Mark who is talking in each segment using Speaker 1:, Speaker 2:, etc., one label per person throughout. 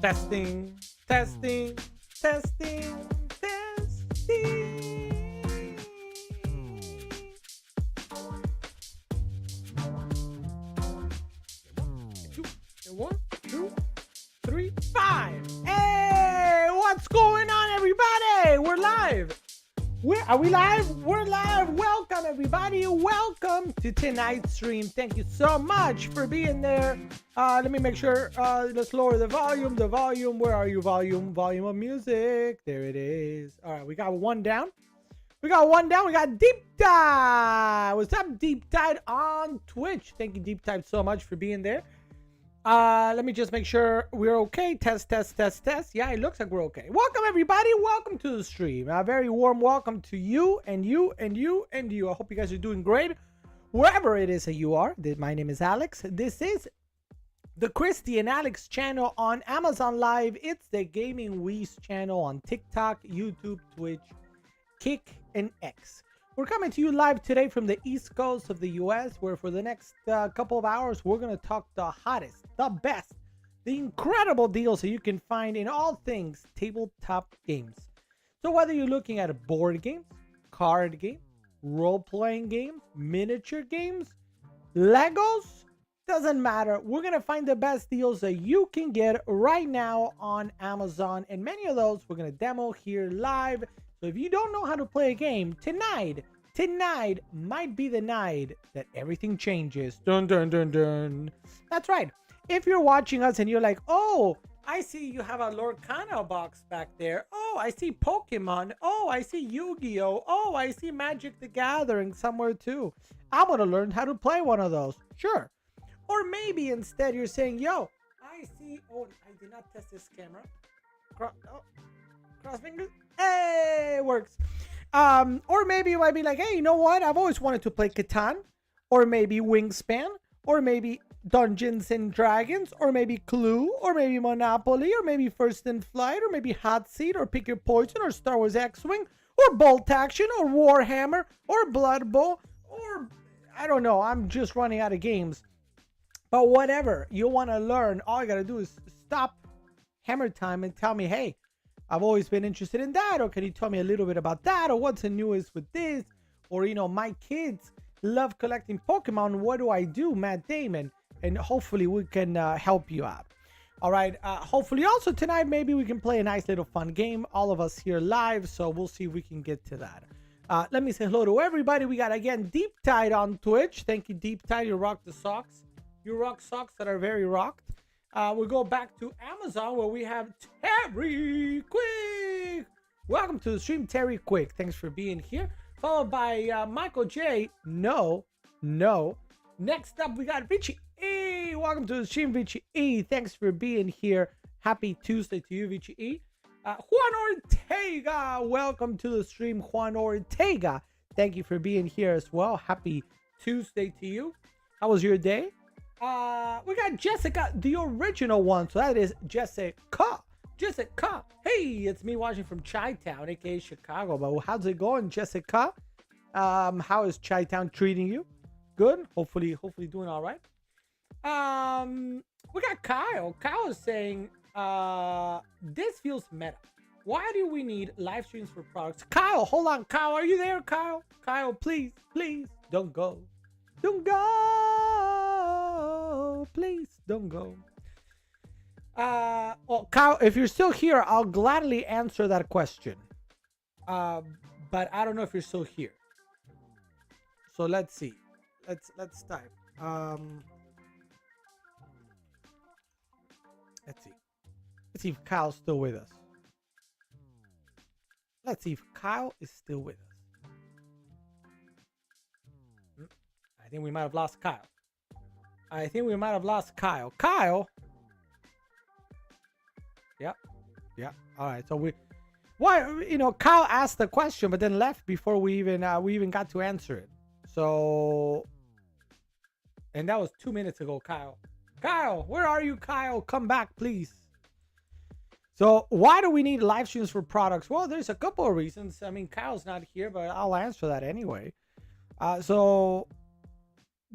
Speaker 1: Testing, testing, testing, testing. One, two, three, five. Hey, what's going on, everybody? We're live. Are we live? We're live. Welcome, everybody. Welcome to tonight's stream. Thank you so much for being there. Let me make sure. Let's lower the volume. The volume. Where are you? Volume. Volume of music. There it is. All right, we got one down. We got Deep Dive. What's up, Deep Dive on Twitch? Thank you, Deep Dive, so much for being there. Let me just make sure we're okay. Test. Yeah, it looks like we're okay. Welcome, everybody. Welcome to the stream. A very warm welcome to you and you and you and you. I hope you guys are doing great wherever it is that you are. My name is Alex. This is the Christy and Alex channel on Amazon Live. It's the Gaming Weez channel on TikTok, YouTube, Twitch, Kick, and X. We're coming to you live today from the East Coast of the US, where for the next couple of hours, we're going to talk the hottest, the best, the incredible deals that you can find in all things tabletop games. So whether you're looking at board games, card games, role-playing games, miniature games, Legos, doesn't matter. We're going to find the best deals that you can get right now on Amazon. And many of those we're going to demo here live. So if you don't know how to play a game, tonight might be the night that everything changes. Dun, dun, dun, dun. That's right. If you're watching us and you're like, oh, I see you have a Lorcana box back there. Oh, I see Pokemon. Oh, I see Yu-Gi-Oh. Oh, I see Magic the Gathering somewhere too. I want to learn how to play one of those. Sure. Or maybe instead you're saying, yo, I see. Oh, I did not test this camera. Cross fingers. Hey, it works. Or maybe you might be like, hey, you know what? I've always wanted to play Catan, or maybe Wingspan, or maybe Dungeons and Dragons, or maybe Clue, or maybe Monopoly, or maybe First in Flight, or maybe Hot Seat, or Pick Your Poison, or Star Wars X-Wing, or Bolt Action, or Warhammer, or Blood Bowl, or I don't know. I'm just running out of games. But whatever you want to learn, all you got to do is stop Hammer Time and tell me, hey, I've always been interested in that, or can you tell me a little bit about that, or what's the newest with this, or, you know, my kids love collecting Pokemon. What do I do, Matt Damon? And hopefully we can help you out. All right. Hopefully also tonight, maybe we can play a nice little fun game. All of us here live. So we'll see if we can get to that. Let me say hello to everybody. We got, again, Deep Tide on Twitch. Thank you, Deep Tide. You rock the socks. You rock socks that are very rocked. We'll go back to Amazon, where we have Terry Quick. Welcome to the stream, Terry Quick. Thanks for being here. Followed by Michael J. No. Next up, we got Vichy E. Welcome to the stream, Vichy E. Thanks for being here. Happy Tuesday to you, Vichy E. Juan Ortega. Welcome to the stream, Juan Ortega. Thank you for being here as well. Happy Tuesday to you. How was your day? We got Jessica, the original one. So that is Jessica. Hey, it's me watching from Chi-Town, aka Chicago. But how's it going, Jessica? How is Chi-Town treating you? Good. Hopefully doing all right. We got Kyle. Kyle is saying, this feels meta. Why do we need live streams for products? Kyle, hold on. Kyle, are you there, Kyle? Kyle, please, don't go. Please don't go. Well, Kyle, if you're still here, I'll gladly answer that question. But I don't know if you're still here. So let's see. Let's type. Let's see. Let's see if Kyle's still with us. Let's see if Kyle is still with us. I think we might have lost Kyle. Kyle. Yeah. All right. So Kyle asked the question, but then left before we even got to answer it. So, and that was 2 minutes ago, Kyle. Kyle, where are you, Kyle? Come back, please. So why do we need live streams for products? Well, there's a couple of reasons. I mean, Kyle's not here, but I'll answer that anyway. So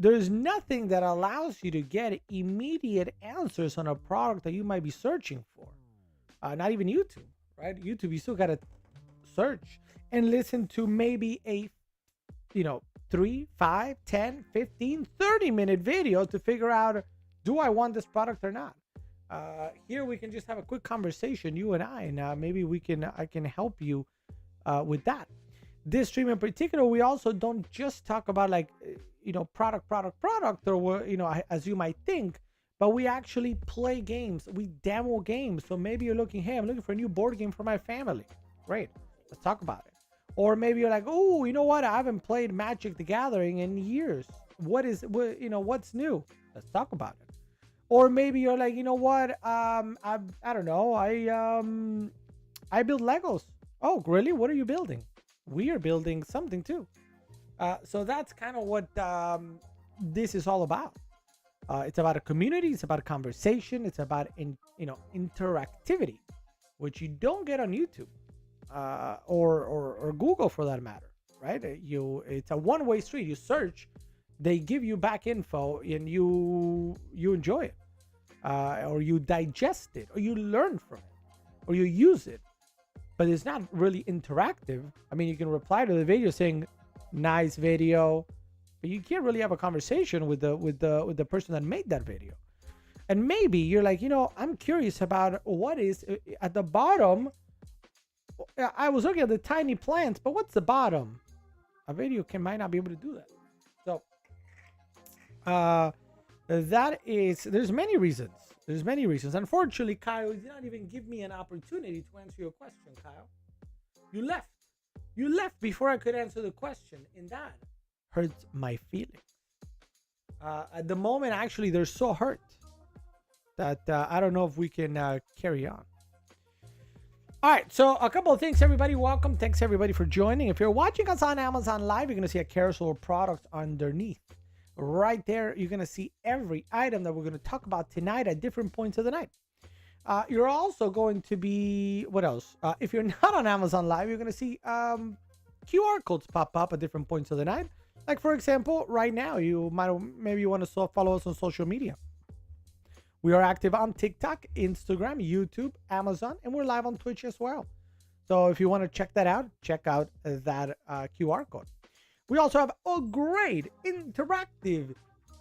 Speaker 1: there's nothing that allows you to get immediate answers on a product that you might be searching for. Not even YouTube, right? YouTube, you still got to search and listen to maybe a, 3, 5, 10, 15, 30-minute video to figure out, do I want this product or not? Here we can just have a quick conversation, you and I, and maybe I can help you with that. This stream in particular, we also don't just talk about like, product, or, as you might think, but we actually play games. We demo games. So maybe you're looking, hey, I'm looking for a new board game for my family. Great. Let's talk about it. Or maybe you're like, oh, you know what? I haven't played Magic the Gathering in years. What's new? Let's talk about it. Or maybe you're like, you know what? I don't know. I build Legos. Oh, really? What are you building? We are building something too. So that's kind of what this is all about. It's about a community. It's about a conversation. It's about interactivity, which you don't get on YouTube or Google for that matter, right? It's a one-way street. You search, they give you back info, and you enjoy it, or you digest it, or you learn from it, or you use it. But it's not really interactive. I mean, you can reply to the video saying, "Nice video," but you can't really have a conversation with the person that made that video. And maybe you're like, I'm curious about what is at the bottom. I was looking at the tiny plants, but what's the bottom? A video might not be able to do that. So there's many reasons. There's many reasons. Unfortunately, Kyle did not even give me an opportunity to answer your question, Kyle. You left. You left before I could answer the question, and that hurts my feelings. At the moment, actually, they're so hurt that I don't know if we can carry on. All right, so a couple of things, everybody. Welcome. Thanks, everybody, for joining. If you're watching us on Amazon Live, you're going to see a carousel of products underneath. Right there, you're going to see every item that we're going to talk about tonight at different points of the night. You're also going to be, what else? If you're not on Amazon Live, you're going to see QR codes pop up at different points of the night. Like, for example, right now, maybe you want to follow us on social media. We are active on TikTok, Instagram, YouTube, Amazon, and we're live on Twitch as well. So if you want to check that out, check out that QR code. We also have a great interactive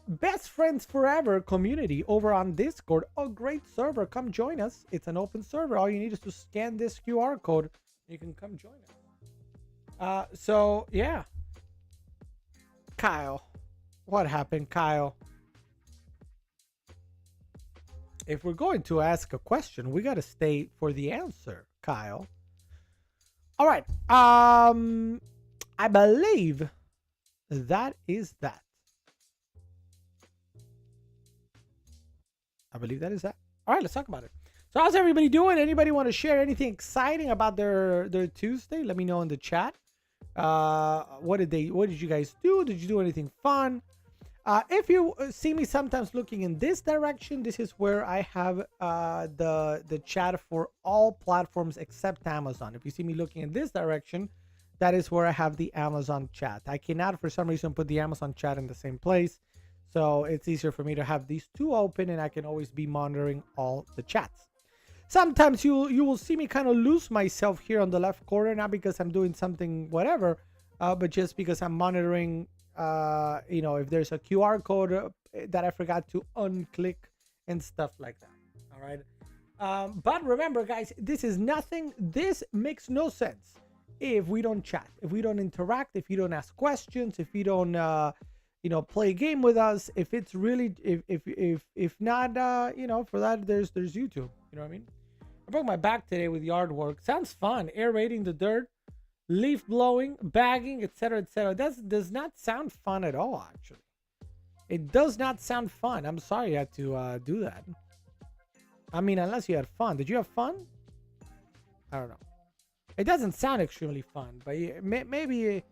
Speaker 1: best friends forever community over on Discord. A great server. Come join us. It's an open server. All you need is to scan this QR code. You can come join us. So yeah. Kyle. What happened, Kyle? If we're going to ask a question, we got to stay for the answer, Kyle. All right. I believe that is that. I believe that is that. All right, let's talk about it. So how's everybody doing? Anybody want to share anything exciting about their Tuesday? Let me know in the chat. What did you guys do? Did you do anything fun? If you see me sometimes looking in this direction, this is where I have the chat for all platforms except Amazon. If you see me looking in this direction, that is where I have the Amazon chat. I cannot, for some reason, put the Amazon chat in the same place. So it's easier for me to have these two open, and I can always be monitoring all the chats. Sometimes you will see me kind of lose myself here on the left corner, not because I'm doing something whatever, but just because I'm monitoring, if there's a QR code that I forgot to unclick and stuff like that. All right. But remember, guys, this makes no sense if we don't chat, if we don't interact, if you don't ask questions, if you don't, play a game with us. If it's really, if not, for that, there's YouTube. You know what I mean? I broke my back today with yard work. Sounds fun. Aerating the dirt, leaf blowing, bagging, etc., etc. That does not sound fun at all. Actually, it does not sound fun. I'm sorry you had to do that. I mean, unless you had fun. Did you have fun? I don't know. It doesn't sound extremely fun, but maybe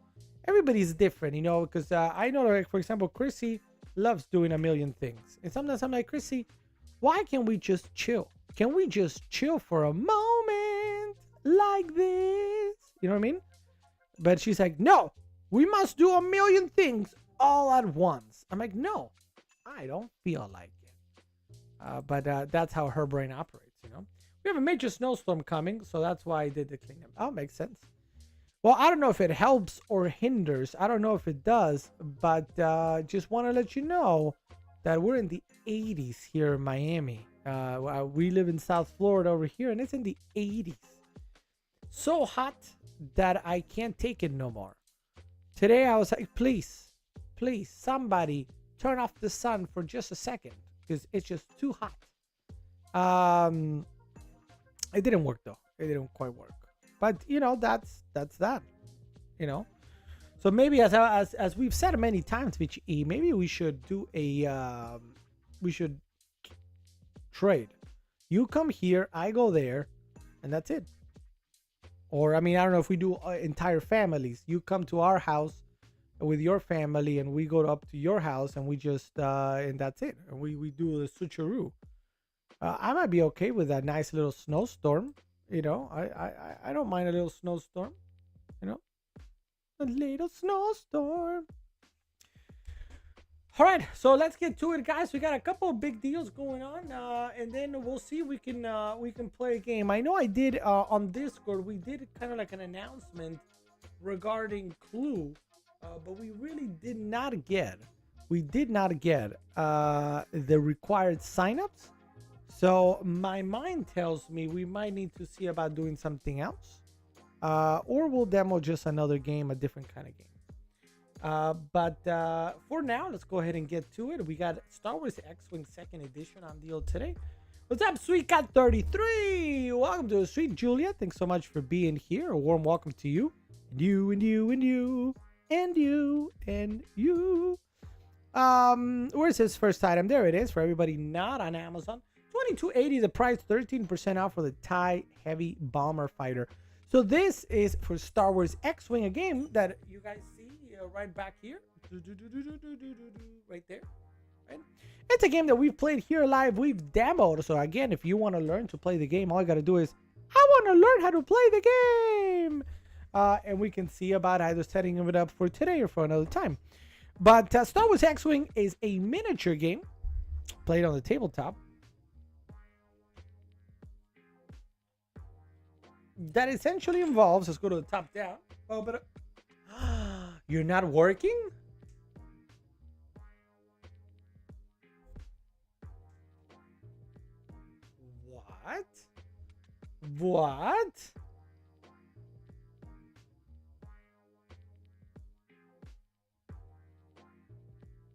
Speaker 1: everybody's different, because I know, like, for example, Chrissy loves doing a million things. And sometimes I'm like, Chrissy, why can't we just chill? Can we just chill for a moment like this? You know what I mean? But she's like, no, we must do a million things all at once. I'm like, no, I don't feel like it. But that's how her brain operates, you know. We have a major snowstorm coming, so that's why I did the cleanup. Oh, makes sense. Well, I don't know if it helps or hinders. I don't know if it does, but just want to let you know that we're in the 80s here in Miami. We live in South Florida over here, and it's in the 80s. So hot that I can't take it no more. Today I was like, please, somebody turn off the sun for just a second because it's just too hot. It didn't work though. It didn't quite work. But you know, that's that. You know. So maybe as we've said many times, Vichy E, maybe we should do a we should trade. You come here, I go there, and that's it. Or I mean, I don't know if we do entire families. You come to our house with your family, and we go up to your house, and we just and that's it. And we do the switcheroo. I might be okay with that nice little snowstorm. You know, I don't mind a little snowstorm. You know, a little snowstorm. All right, so let's get to it, guys. We got a couple of big deals going on, and then we'll see if we can play a game. I know I did on Discord. We did kind of like an announcement regarding Clue, but we really did not get. We did not get the required signups. So my mind tells me we might need to see about doing something else, or we'll demo just another game, a different kind of game. But for now, let's go ahead and get to it. We got Star Wars X-Wing 2nd Edition on deal today. What's up, Sweet Cat 33? Welcome to the street, Julia. Thanks so much for being here. A warm welcome to you. And you, and you, and you, and you, and you. Where's his first item? There it is for everybody not on Amazon. $22.80 the price, 13% off for the TIE Heavy Bomber Fighter. So this is for Star Wars X-Wing, a game that you guys see right back here, right there. Right? It's a game that we've played here live. We've demoed. So again, if you want to learn to play the game, all you got to do is, I want to learn how to play the game. And we can see about either setting it up for today or for another time. But Star Wars X-Wing is a miniature game played on the tabletop that essentially involves, let's go to the top down. Oh, but you're not working? What? What?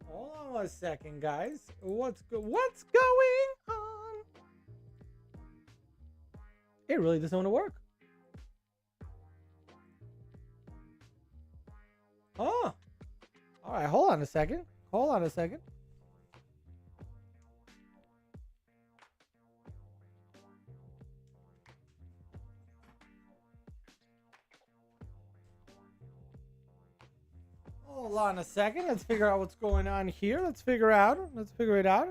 Speaker 1: Hold on one second, guys. What's going on? It really doesn't want to work. Oh, all right. Hold on a second. Hold on a second. Hold on a second. Let's figure out what's going on here. Let's figure it out.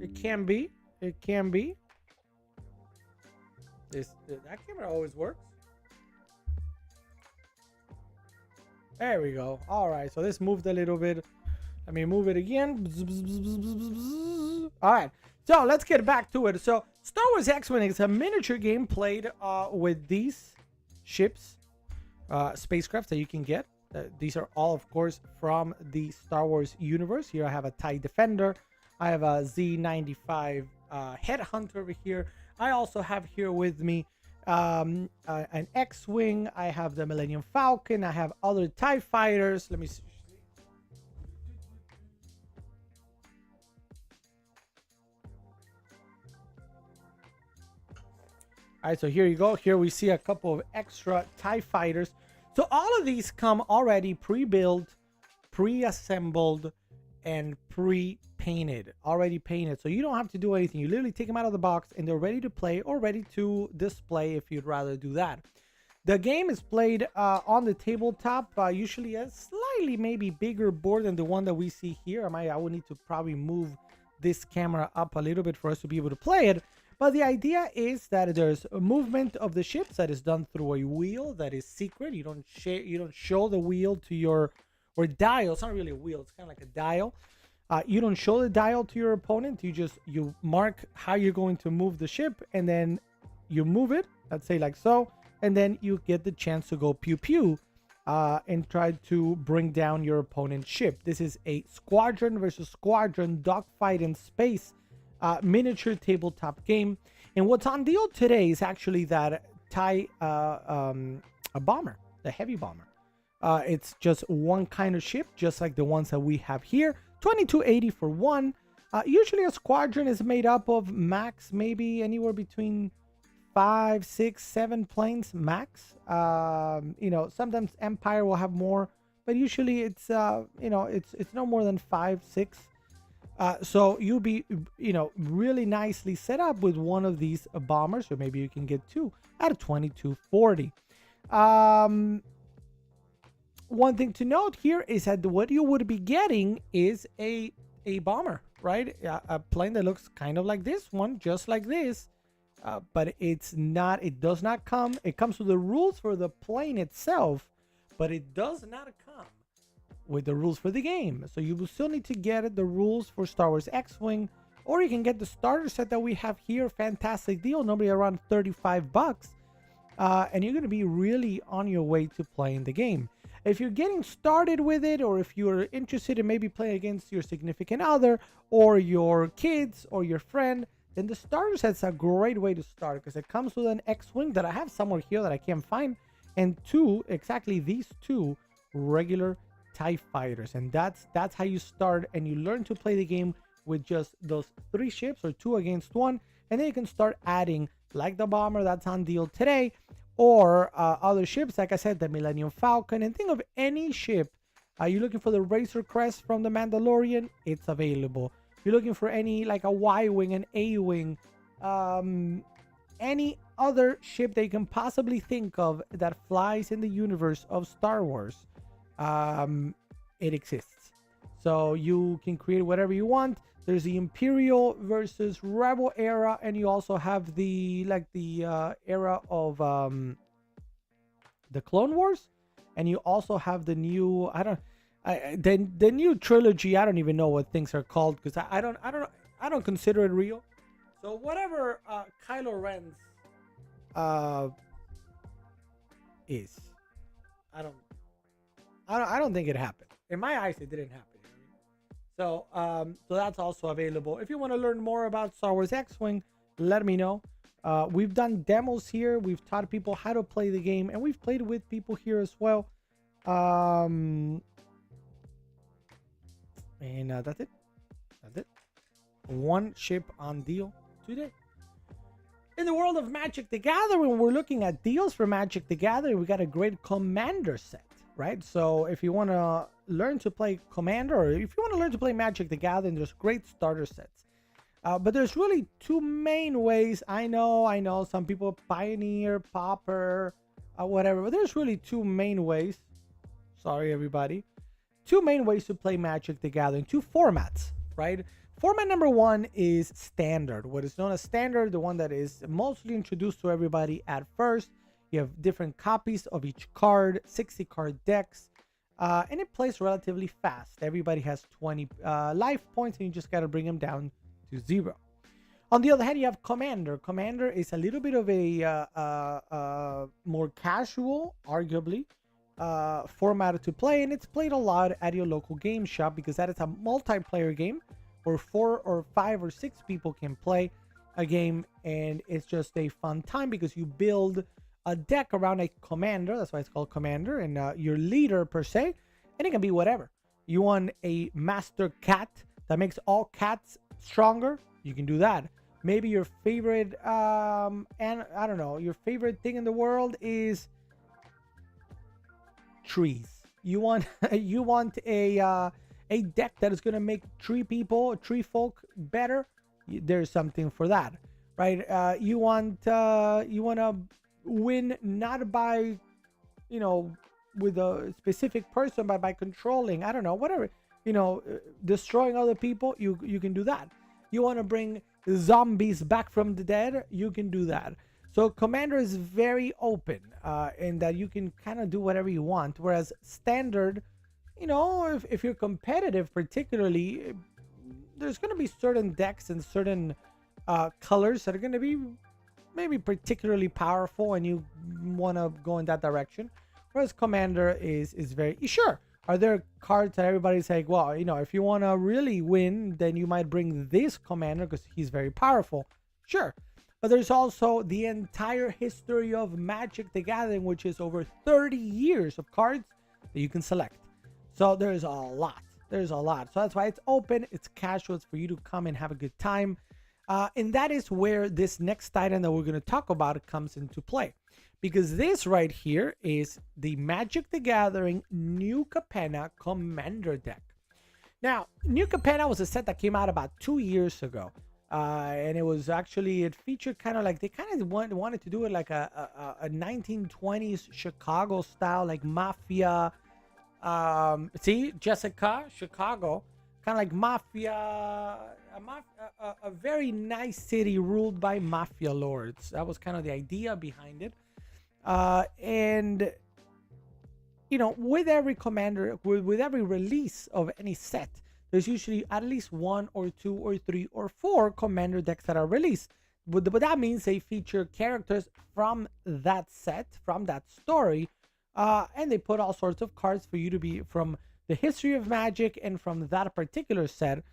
Speaker 1: It can be. It can be. That camera always works. There we go. All right, so this moved a little bit. Let me move it again. All right, so let's get back to it. So Star Wars X-Wing is a miniature game played with these ships, spacecrafts that you can get. These are all, of course, from the Star Wars universe. Here I have a TIE Defender. I have a Z95 Headhunter over here. I also have here with me an X-Wing. I have the Millennium Falcon. I have other TIE fighters. Let me see. All right, so here you go. Here we see a couple of extra TIE fighters. So all of these come already pre-built, pre-assembled, and pre-painted, already painted. So you don't have to do anything. You literally take them out of the box and they're ready to play or ready to display if you'd rather do that. The game is played on the tabletop, usually a slightly maybe bigger board than the one that we see here. I would need to probably move this camera up a little bit for us to be able to play it. But the idea is that there's a movement of the ships that is done through a wheel that is secret. You don't show the wheel to your or dial. It's not really a wheel. It's kind of like a dial. You don't show the dial to your opponent. You mark how you're going to move the ship, and then you move it. Let's say like so, and then you get the chance to go pew pew, and try to bring down your opponent's ship. This is a squadron versus squadron dogfight in space, miniature tabletop game. And what's on deal today is actually that TIE, a bomber, the heavy bomber. It's just one kind of ship, just like the ones that we have here. $22.80 for one. Usually a squadron is made up of max, maybe anywhere between 5, 6, 7 planes max. Sometimes Empire will have more, but usually it's it's no more than 5, 6. So you'll be really nicely set up with one of these bombers, or maybe you can get two at $22.40. One thing to note here is that what you would be getting is a bomber, right? A plane that looks kind of like this one, just like this, but it does not come. It comes with the rules for the plane itself, but it does not come with the rules for the game. So you will still need to get the rules for Star Wars X-Wing, or you can get the starter set that we have here. Fantastic deal, normally around $35, and you're going to be really on your way to playing the game. If you're getting started with it, or if you're interested in maybe playing against your significant other or your kids or your friend, then the starter set's a great way to start, because it comes with an X-Wing that I have somewhere here that I can't find, and these two regular TIE fighters. And that's how you start, and you learn to play the game with just those 3 ships, or 2 against 1, and then you can start adding, like the bomber that's on deal today, or other ships, like I said, the Millennium Falcon. And think of any ship. You're looking for the Razor Crest from the Mandalorian, it's available. You're looking for any, like a Y-Wing, an A-Wing, any other ship that you can possibly think of that flies in the universe of Star Wars, it exists. So you can create whatever you want. There's the Imperial versus Rebel era, and you also have the era of the Clone Wars, and you also have the new the new trilogy. I don't even know what things are called, because I don't consider it real. So whatever Kylo Ren's is, I don't think it happened. In my eyes, it didn't happen. So that's also available. If you want to learn more about Star Wars X-Wing, let me know. We've done demos here. We've taught people how to play the game, and we've played with people here as well. And that's it. That's it. One ship on deal today. In the world of Magic the Gathering, we're looking at deals for Magic the Gathering. We got a great Commander set, right? So if you want to learn to play Commander, or if you want to learn to play Magic the Gathering, there's great starter sets. But there's really 2 main ways. I know some people Pioneer, Pauper, whatever, but there's really 2 main ways. Sorry, everybody. 2 main ways to play Magic the Gathering, 2 formats, right? Format number 1 is Standard, what is known as Standard, the one that is mostly introduced to everybody at first. You have different copies of each card, 60 card decks, and it plays relatively fast. Everybody has 20 life points, and you just got to bring them down to 0. On the other hand, you have Commander. Commander is a little bit of a more casual, arguably, format to play, and it's played a lot at your local game shop, because that is a multiplayer game where 4 or 5 or 6 people can play a game, and it's just a fun time because you build a deck around a commander. That's why it's called Commander, and your leader per se, and it can be whatever. You want a master cat that makes all cats stronger, you can do that. Maybe your favorite and I don't know, your favorite thing in the world is trees. You want a deck that is going to make tree folk better. There's something for that, right? You want to win not by with a specific person, but by controlling, I don't know, whatever, destroying other people. You can do that. You want to bring zombies back from the dead, you can do that. So Commander is very open in that you can kind of do whatever you want, whereas Standard you know, if you're competitive, particularly, there's going to be certain decks and certain colors that are going to be maybe particularly powerful, and you want to go in that direction. Whereas Commander is very sure. Are there cards that everybody's like, well, you know, if you want to really win, then you might bring this Commander because he's very powerful. Sure. But there's also the entire history of Magic the Gathering, which is over 30 years of cards that you can select. So there's a lot. There's a lot. So that's why it's open, it's casual, it's for you to come and have a good time. And that is where this next item that we're going to talk about comes into play. Because this right here is the Magic the Gathering New Capenna Commander deck. Now, New Capenna was a set that came out about 2 years ago. And it was actually, it featured kind of like, they kind of wanted to do it like a 1920s Chicago style, like mafia. See, Jessica, Chicago, kind of like mafia, a very nice city ruled by mafia lords. That was kind of the idea behind it. And you know, with every commander, with every release of any set, there's usually at least 1 or 2 or 3 or 4 commander decks that are released. But that means they feature characters from that set, from that story, and they put all sorts of cards for you to be from the history of Magic and from that particular set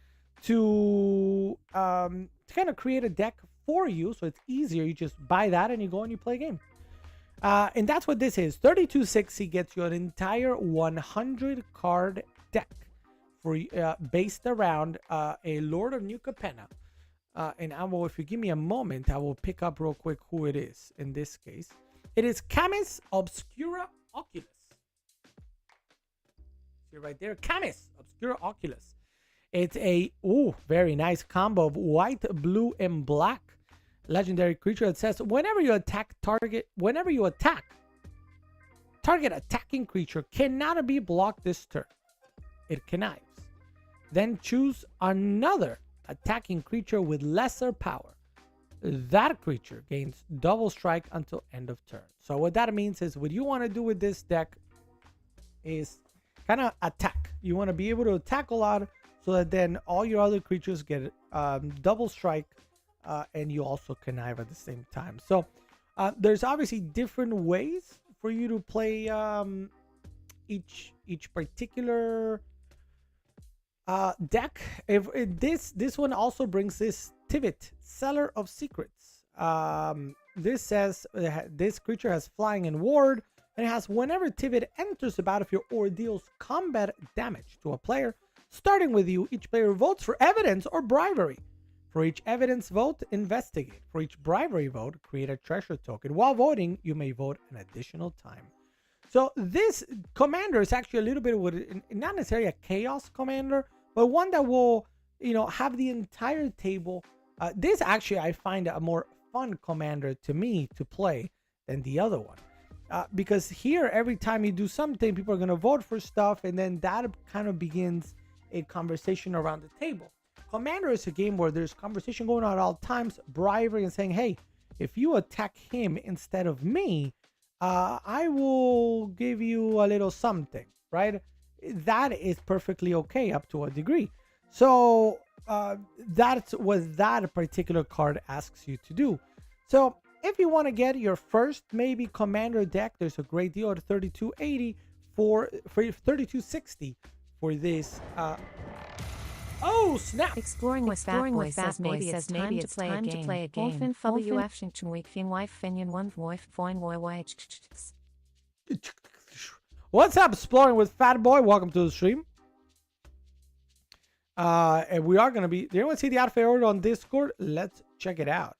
Speaker 1: to kind of create a deck for you, so it's easier. You just buy that and you go and you play a game. And that's what this is. 3260 gets you an entire 100 card deck for based around a Lord of New Capenna. And I will, if you give me a moment, I will pick up real quick who it is. In this case, it is Camis Obscura Oculus. See right there, Camis Obscura Oculus. It's a very nice combo of white, blue, and black legendary creature that says whenever you attack target attacking creature cannot be blocked this turn. It connives. Then choose another attacking creature with lesser power. That creature gains double strike until end of turn. So what that means is what you want to do with this deck is kind of attack. You want to be able to attack a lot so that then all your other creatures get double strike, and you also connive at the same time. So there's obviously different ways for you to play each particular deck. This one also brings this Tivit, Seller of Secrets. This says this creature has flying and ward, and it has whenever Tivit enters the battlefield or deals combat damage to a player starting with you, each player votes for evidence or bribery. For each evidence vote, investigate. For each bribery vote, create a treasure token. While voting, you may vote an additional time. So this commander is actually a little bit of not necessarily a chaos commander, but one that will, you know, have the entire table. This actually I find a more fun commander to me to play than the other one. Because here, every time you do something, people are going to vote for stuff, and then that kind of begins a conversation around the table. Commander is a game where there's conversation going on at all times, bribery, and saying, hey, if you attack him instead of me, I will give you a little something, right? That is perfectly okay up to a degree. So that's what that particular card asks you to do. So if you want to get your first maybe commander deck, there's a great deal at 3280 for 3260 for this. Oh snap!
Speaker 2: Exploring with Fat Boy says maybe it's time to play a game. Wolfen FWF Shinchen Week Fin Wife Finian One Voif Foin Woi Woi.
Speaker 1: What's up, Exploring with Fat Boy? Welcome to the stream. And we are gonna be. Did anyone see the outfit order on Discord? Let's check it out.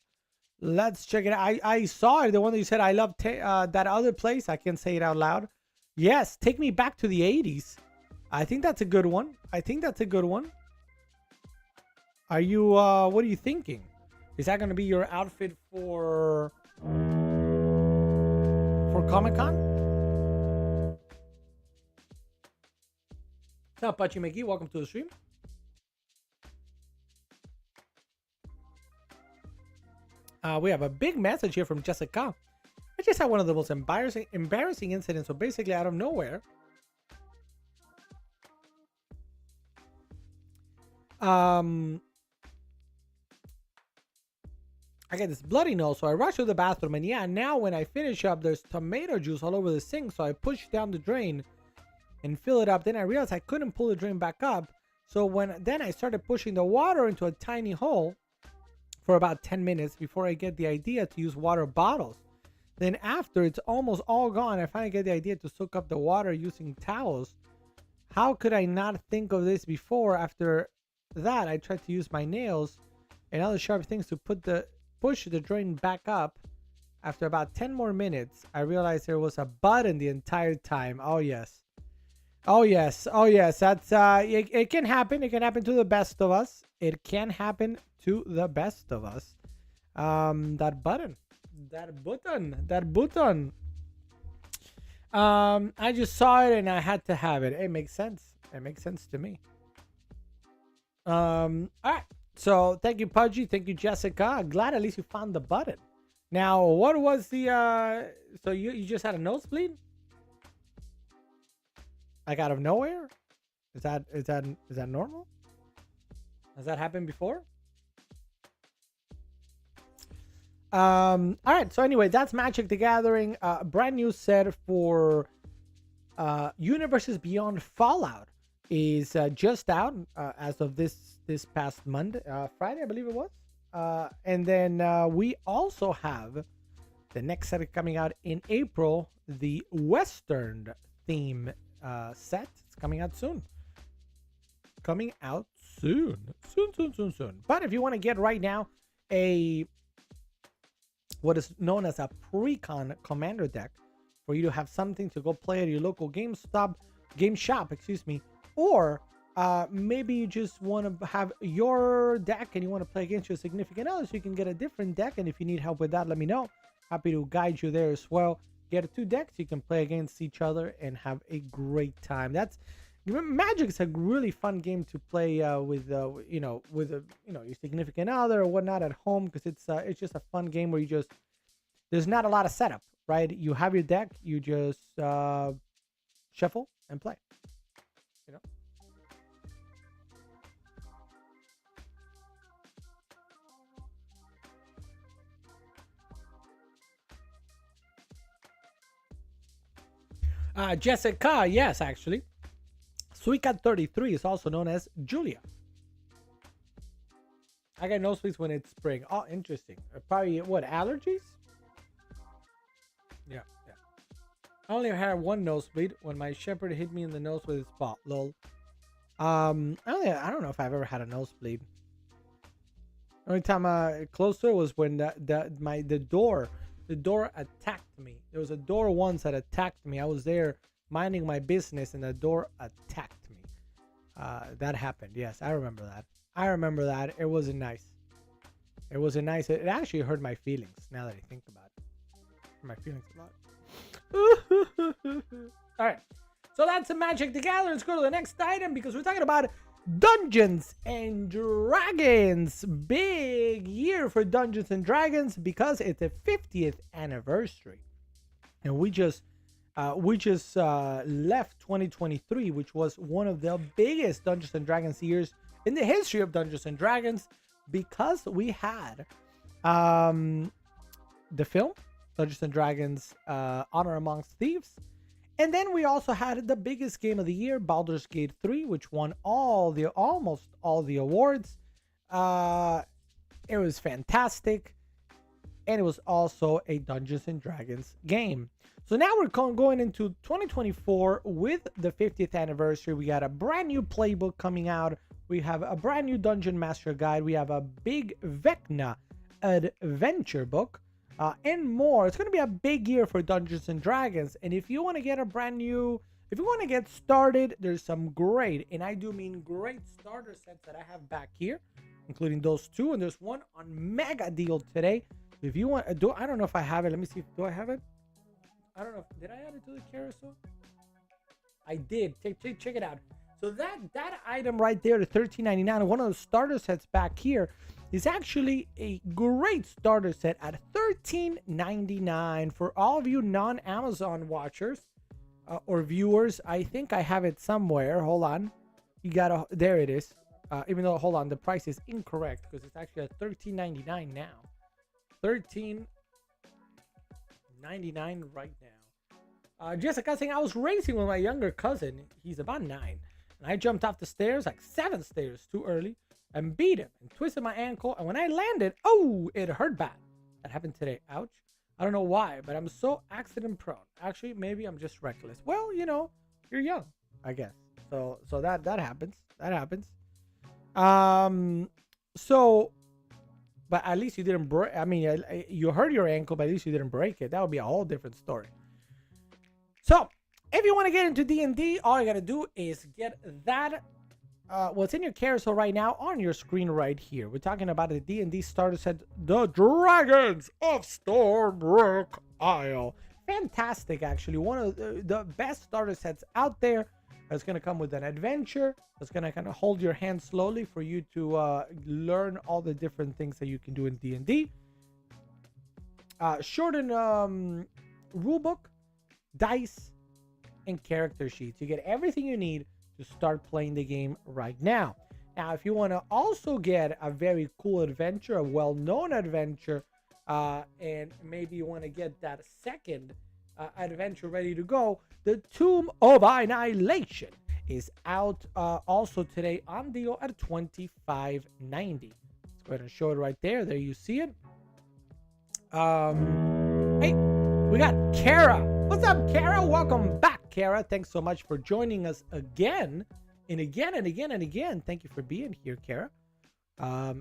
Speaker 1: Let's check it out. I saw it. The one that you said I love that other place. I can't say it out loud. Yes, take me back to the 80s. I think that's a good one. Are you, what are you thinking? Is that going to be your outfit for Comic-Con? What's up, Pachi McGee? Welcome to the stream. We have a big message here from Jessica. I just had one of the most embarrassing incidents. So basically out of nowhere, I get this bloody nose, so I rush to the bathroom, and yeah, now when I finish up, there's tomato juice all over the sink, so I push down the drain and fill it up. Then I realized I couldn't pull the drain back up, so then I started pushing the water into a tiny hole for about 10 minutes before I get the idea to use water bottles. Then after it's almost all gone, I finally get the idea to soak up the water using towels. How could I not think of this before? After that, I tried to use my nails and other sharp things to push the drain back up. After about 10 more minutes, I realized there was a button the entire time. Oh yes. Oh yes. Oh yes. That's it can happen. It can happen to the best of us. It can happen to the best of us. That button. I just saw it and I had to have it. It makes sense. It makes sense to me. All right. So thank you, Pudgy. Thank you, Jessica. Glad at least you found the button. Now, what was the so you just had a nosebleed? Like out of nowhere? Is that normal? Has that happened before? All right. So anyway, that's Magic the Gathering. Brand new set for Universes Beyond Fallout is just out as of this past Monday, Friday, I believe it was. And then we also have the next set coming out in April, the Western theme set. It's coming out soon. Soon. But if you want to get right now what is known as a pre-con commander deck for you to have something to go play at your local game shop, or maybe you just want to have your deck and you want to play against your significant other, so you can get a different deck. And if you need help with that, let me know. Happy to guide you there as well. Get 2 decks, you can play against each other and have a great time. Magic is a really fun game to play with your significant other or whatnot at home, because it's just a fun game where there's not a lot of setup, right? You have your deck, you just shuffle and play. Jessica, yes, actually. Suicat33 is also known as Julia. I get nosebleeds when it's spring. Oh, interesting. Probably what, allergies? Yeah. I only had one nosebleed when my shepherd hit me in the nose with his paw. Lol. I don't know if I've ever had a nosebleed. The only time close to it was when the door attacked me. There was a door once that attacked me. I was there minding my business and the door attacked me. That happened. Yes, I remember that. It wasn't nice. It actually hurt my feelings now that I think about it. My feelings a lot. All right. So that's the Magic the Gathering. Let's go to the next item because we're talking about Dungeons and Dragons. Big year for Dungeons and Dragons because it's the 50th anniversary. And we just left 2023, which was one of the biggest Dungeons and Dragons years in the history of Dungeons and Dragons, because we had the film Dungeons and Dragons Honor Amongst Thieves, and then we also had the biggest game of the year, Baldur's Gate 3, which won almost all the awards. It was fantastic, and it was also a Dungeons and Dragons game. So now we're going into 2024 with the 50th anniversary. We got a brand new playbook coming out. We have a brand new Dungeon Master Guide. We have a big Vecna adventure book and more. It's going to be a big year for Dungeons and Dragons. And if you want to get if you want to get started, there's some great, and I do mean great starter sets that I have back here, including those 2. And there's one on mega deal today. If you want, I don't know if I have it. Let me see. Do I have it? I don't know. Did I add it to the carousel? I did. Check it out. So that item right there, the $13.99, one of the starter sets back here, is actually a great starter set at $13.99 for all of you non-Amazon watchers or viewers. I think I have it somewhere. Hold on. There it is. Even though, hold on, the price is incorrect because it's actually at $13.99 now. $13.99 right now. Jessica saying, I was racing with my younger cousin. He's about 9. And I jumped off the stairs, like 7 stairs too early, and beat him and twisted my ankle. And when I landed, oh, it hurt bad. That happened today. Ouch. I don't know why, but I'm so accident prone. Actually, maybe I'm just reckless. Well, you know, you're young, I guess. So that happens. That happens. So, but at least you didn't break. I mean, you hurt your ankle, but at least you didn't break it. That would be a whole different story. So, if you want to get into D&D, all you got to do is get that, what's in your carousel right now on your screen right here. We're talking about the D&D starter set, The Dragons of Stormbrook Isle. Fantastic, actually. One of the best starter sets out there. It's going to come with an adventure. It's going to kind of hold your hand slowly for you to learn all the different things that you can do in D&D. Shortened rulebook, dice, and character sheets. You get everything you need to start playing the game right now. Now, if you want to also get a very cool adventure, a well-known adventure, and maybe you want to get that second adventure ready to go, the Tomb of Annihilation is out also today on deal at $25.90. Let's go ahead and show it right there. There you see it. Hey, we got Kara. What's up, Kara? Welcome back, Kara. Thanks so much for joining us again and again and again and again. Thank you for being here, Kara.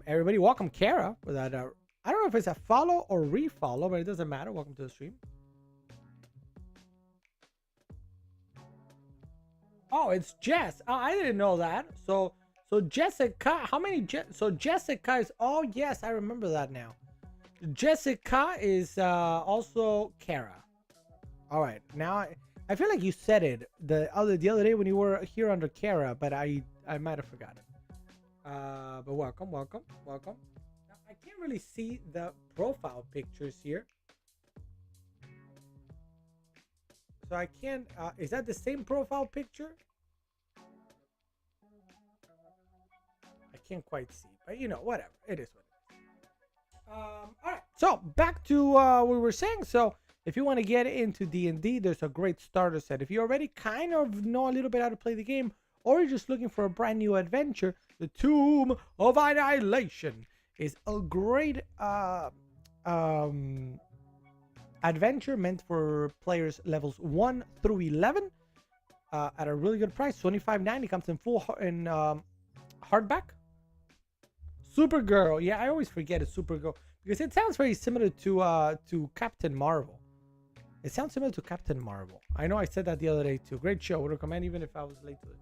Speaker 1: Everybody, welcome, Kara. For that, I don't know if it's a follow or refollow, but it doesn't matter. Welcome to the stream. Oh, it's Jess. Oh, I didn't know that. So Jessica, how many so Jessica is, oh yes, I remember that now. Jessica is also Kara. All right, now I feel like you said it the other day when you were here under Kara, but I might have forgotten. But welcome. Now, I can't really see the profile pictures here. So I can't, is that the same profile picture? I can't quite see, but you know, whatever. It is what it is. All right, so back to what we were saying. So if you want to get into D&D, there's a great starter set. If you already kind of know a little bit how to play the game, or you're just looking for a brand new adventure, the Tomb of Annihilation is a great adventure meant for players levels 1 through 11 at a really good price. $25.90. Comes in full hardback. Supergirl. Yeah, I always forget it's Supergirl because it sounds very similar to Captain Marvel. It sounds similar to Captain Marvel. I know I said that the other day too. Great show. Would recommend even if I was late to it.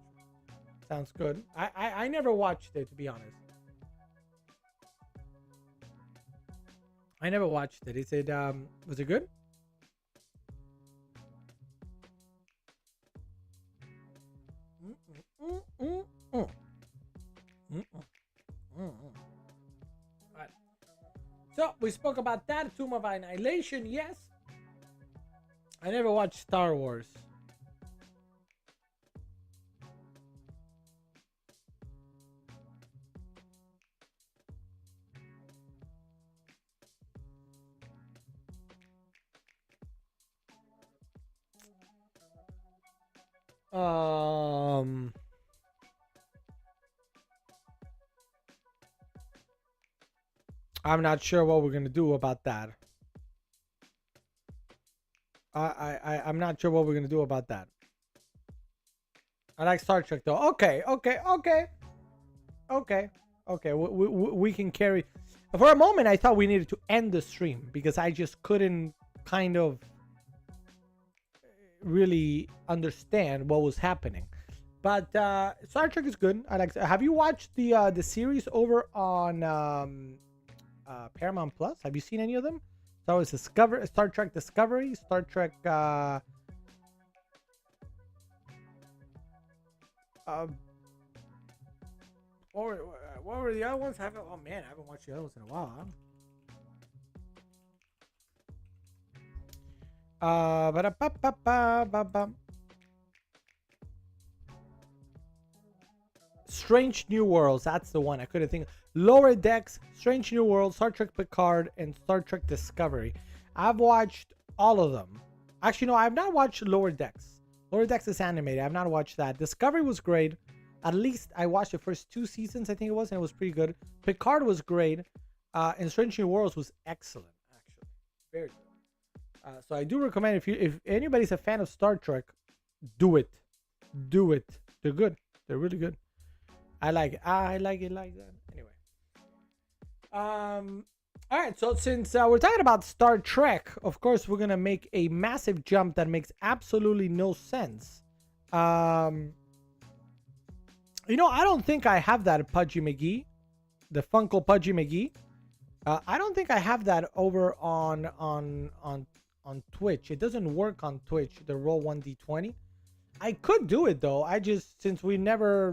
Speaker 1: Sounds good. I never watched it, to be honest. I never watched it. Is it was it good? Right. So we spoke about that. Tomb of Annihilation. Yes. I never watched Star Wars. I'm not sure what we're gonna do about that. I'm not sure what we're gonna do about that. I like Star Trek though. Okay. We can carry. For a moment, I thought we needed to end the stream because I just couldn't kind of really understand what was happening. But Star Trek is good. I like. Have you watched the series over on Paramount Plus? Have you seen any of them? So it's Star Trek Discovery, Star Trek. What were the other ones? Oh man, I haven't watched the other ones in a while. Strange New Worlds. That's the one I couldn't think. Lower Decks, Strange New Worlds, Star Trek Picard, and Star Trek Discovery. I've watched all of them. Actually, no, I've not watched Lower Decks. Lower Decks is animated. I've not watched that. Discovery was great. At least I watched the first 2 seasons, I think it was, and it was pretty good. Picard was great. And Strange New Worlds was excellent, actually. Very good. So I do recommend, if anybody's a fan of Star Trek, do it. Do it. They're good. They're really good. I like it. I like it like that. Anyway. All right. So since we're talking about Star Trek, of course, we're going to make a massive jump that makes absolutely no sense. I don't think I have that Pudgy McGee. The Funko Pudgy McGee. I don't think I have that over on Twitch. It doesn't work on Twitch, the Roll 1D20. I could do it though. Since we never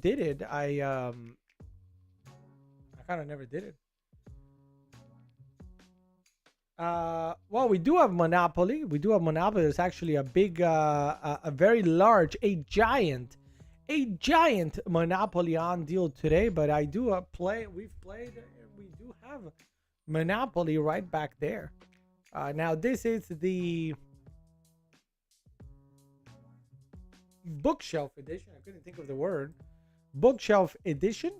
Speaker 1: did it, I kind of never did it. Well, we do have Monopoly. There's actually a big, a very large, a giant Monopoly on deal today. But I do we do have Monopoly right back there. Now this is the bookshelf edition. I couldn't think of the word. Bookshelf edition.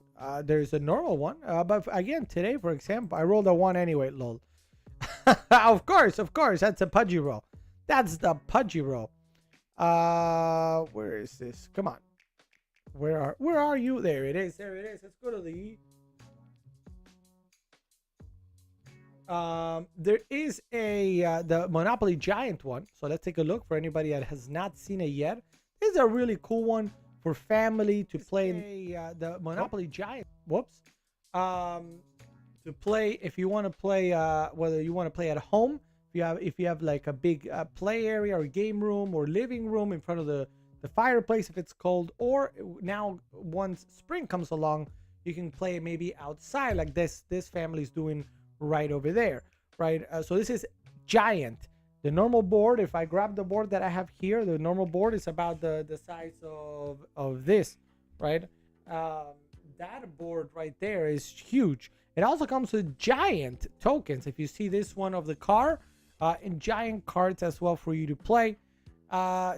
Speaker 1: There's a normal one. But again, today, for example, I rolled a 1 anyway, lol. Of course. That's a Pudgy roll. That's the Pudgy roll. Where is this? Come on. Where are you? There it is. Let's go to the... there is the Monopoly Giant one. So let's take a look for anybody that has not seen it yet. This is a really cool one for family to play. The Monopoly Giant. Whoops. To play, if you want to play, whether you want to play at home, if you have like a big play area or game room or living room in front of the fireplace if it's cold, or now once spring comes along, you can play maybe outside like this family's doing right over there, right? So this is Giant. The normal board, if I grab the board that I have here, the normal board is about the size of this, right? That board right there is huge. It also comes with giant tokens. If you see this one of the car, and giant cards as well for you to play.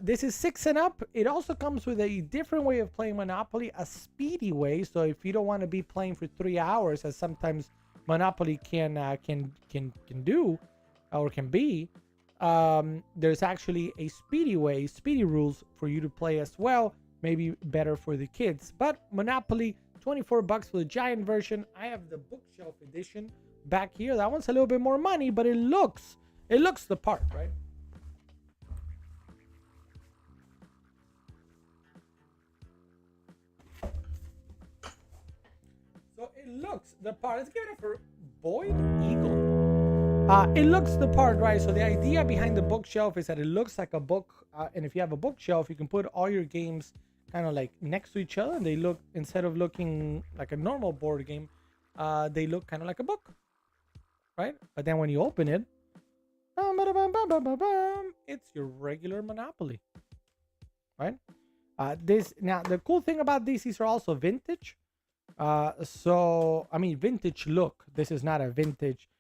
Speaker 1: This is 6 and up. It also comes with a different way of playing Monopoly, a speedy way. So if you don't want to be playing for 3 hours, as sometimes Monopoly can do or can be, there's actually a speedy way, speedy rules for you to play as well. Maybe better for the kids. But Monopoly, $24 for the giant version. I have the bookshelf edition back here. That one's a little bit more money, but it looks the part, right? So it looks the part. Let's give it up for Boyd Eagle. It looks the part, right? So the idea behind the bookshelf is that it looks like a book, and if you have a bookshelf, you can put all your games kind of like next to each other, and they look, instead of looking like a normal board game, they look kind of like a book, right? But then when you open it, it's your regular Monopoly, right? Now the cool thing about these are also vintage. So I mean, vintage look. This is not a vintage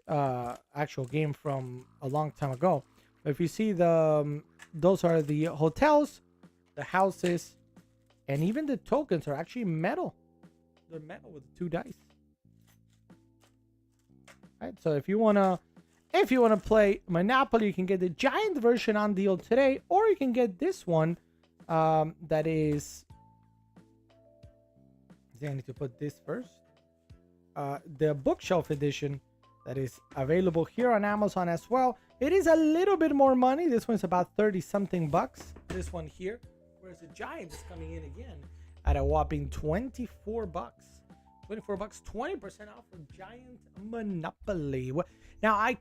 Speaker 1: actual game from a long time ago. But if you see those are the hotels, the houses, and even the tokens are actually metal. They're metal with 2 dice. Right. So if you wanna play Monopoly, you can get the giant version on deal today, or you can get this one that is. I need to put this first. The bookshelf edition that is available here on Amazon as well. It is a little bit more money. This one's about 30 something bucks. This one here, whereas the giant is coming in again at a whopping $24. $24, 20% off for Giant Monopoly. Now I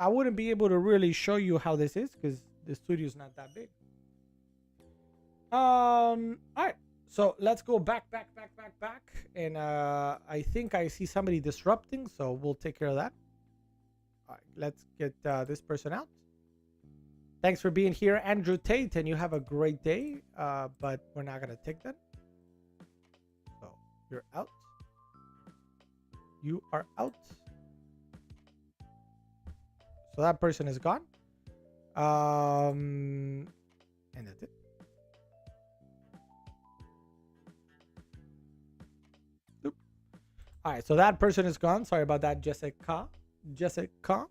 Speaker 1: wouldn't be able to really show you how this is because the studio is not that big. All right. So let's go back. And I think I see somebody disrupting, so we'll take care of that. All right, let's get this person out. Thanks for being here, Andrew Tate, and you have a great day. But we're not going to take that. You're out. You are out. So that person is gone. And that's it. Oop. All right, so that person is gone. Sorry about that, Jessica. Jessica.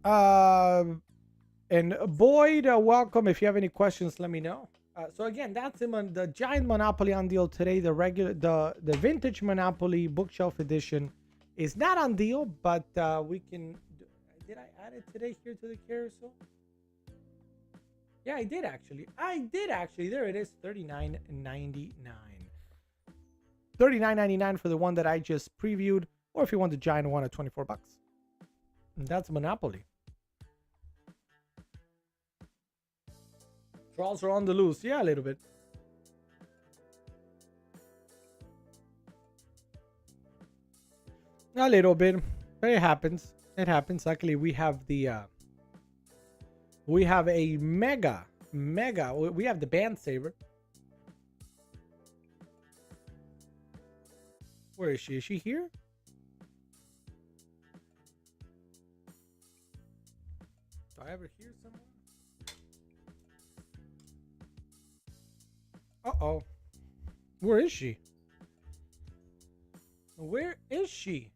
Speaker 1: And Boyd, welcome. If you have any questions, let me know. So again, that's the giant Monopoly on deal today. The vintage Monopoly bookshelf edition is not on deal, but we can. Did I add it today here to the carousel? Yeah, I did actually. There it is, $39.99. $39.99 for the one that I just previewed, or if you want the giant one at $24. And that's Monopoly. Trolls are on the loose. Yeah, a little bit. A little bit. But it happens. It happens. Luckily, we have the we have a mega. We have the band saver. Where is she? Is she here? Do I ever hear someone? Uh-oh. Where is she? Where is she?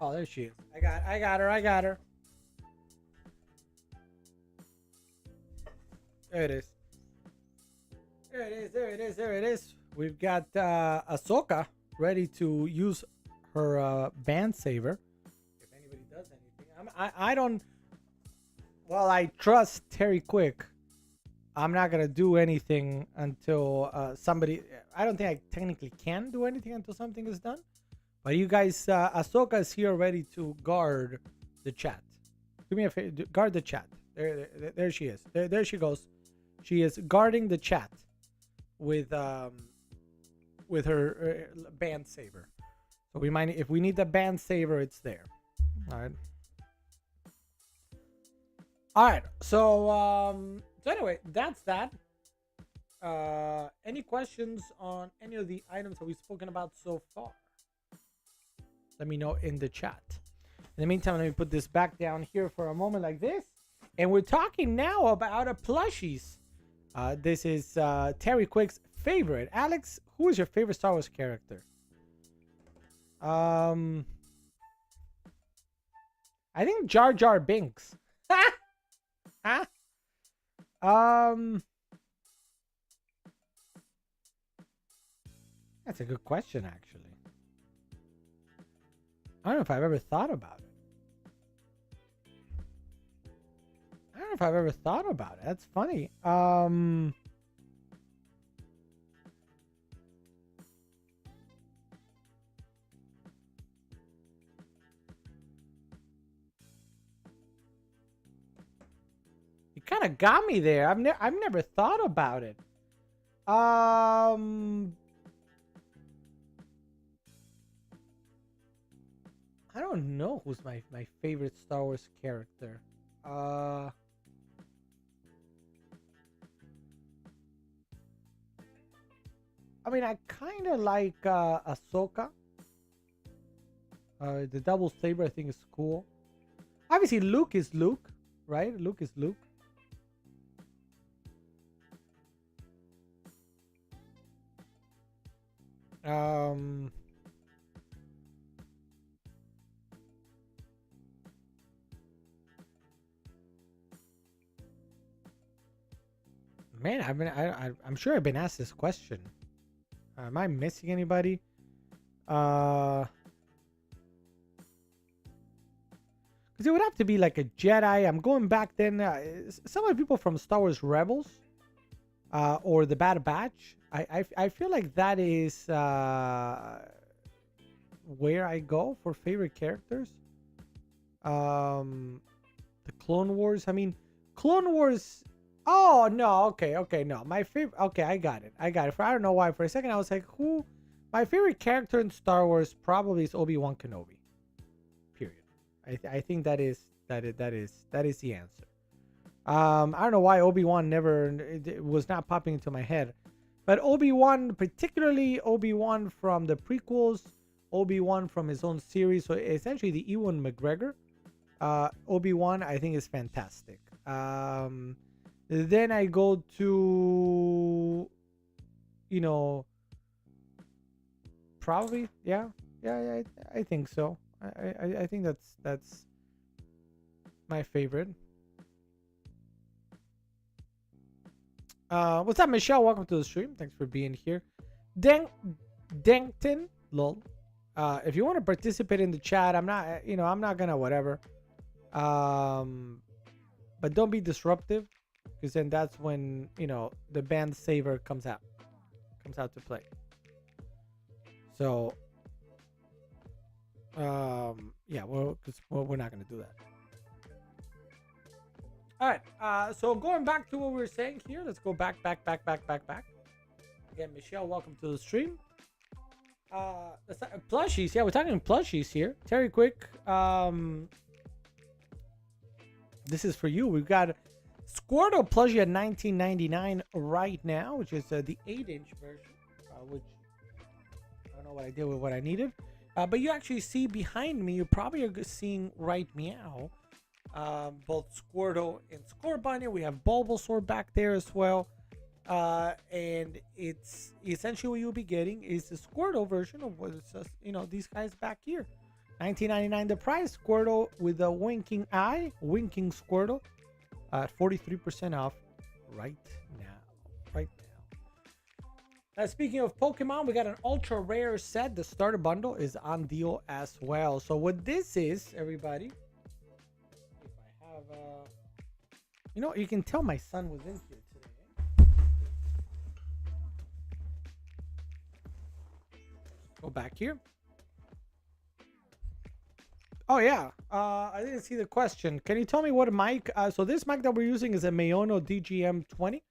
Speaker 1: Oh, there she is. I got her. There it is. There it is. We've got Ahsoka ready to use her band saver. If anybody does anything. I don't. Well, I trust Terry Quick. I'm not gonna do anything until somebody. I don't think I technically can do anything until something is done. But you guys, Ahsoka is here ready to guard the chat. Do me a favor, guard the chat. There she is. There she goes. She is guarding the chat with her band saver. So we might, if we need the band saver, it's there. All right. All right. So anyway, that's that. Any questions on any of the items that we've spoken about so far? Let me know in the chat. In the meantime, let me put this back down here for a moment like this. And we're talking now about plushies. This is Terry Quick's favorite. Alex, who is your favorite Star Wars character? I think Jar Jar Binks. Huh? That's a good question, actually. I don't know if I've ever thought about it. That's funny. You kind of got me there. I've never thought about it. I don't know who's my favorite Star Wars character. I mean, I kind of like Ahsoka. The double saber I think is cool. Obviously, Luke is Luke, right? Luke is Luke. Man, I'm sure I've been asked this question. Am I missing anybody? Because it would have to be like a Jedi. I'm going back then. Some of the people from Star Wars Rebels, or the Bad Batch. I feel like that is where I go for favorite characters. The Clone Wars. I mean, Clone Wars. Oh no, okay, no. My favorite. Okay, I got it. I don't know why. For a second, I was like, who? My favorite character in Star Wars probably is Obi-Wan Kenobi. Period. I think that is the answer. I don't know why Obi-Wan never it was not popping into my head, but Obi-Wan, particularly Obi-Wan from the prequels, Obi-Wan from his own series, so essentially the Ewan McGregor Obi-Wan, I think is fantastic. Then I go to, you know, probably yeah, I think so. I think that's my favorite. What's up, Michelle? Welcome to the stream. Thanks for being here. Dengton, lol. If you want to participate in the chat, I'm not, I'm not gonna whatever. But don't be disruptive, because then that's when the band saver comes out to play. So yeah, well, because we're not gonna do that. All right, so going back to what we were saying here, let's go back. Again, Michelle, welcome to the stream. Plushies, yeah, we're talking plushies here. Terry Quick, this is for you. We've got Squirtle plushie at $19.99 right now, which is the 8-inch version, which I don't know what I did with what I needed. But you actually see behind me, you probably are seeing Right Meow. Both Squirtle and Scorbunny. We have Bulbasaur back there as well. And it's essentially what you'll be getting is the Squirtle version of what it's just, these guys back here. $19.99 the price. Squirtle with a winking eye, winking Squirtle, 43% off right now. Speaking of Pokemon, we got an ultra rare set. The starter bundle is on deal as well. So what this is, everybody, if I have you can tell my son was in here today. Go back here. Oh yeah, I didn't see the question. Can you tell me what mic? So this mic that we're using is a Mayono DGM-20.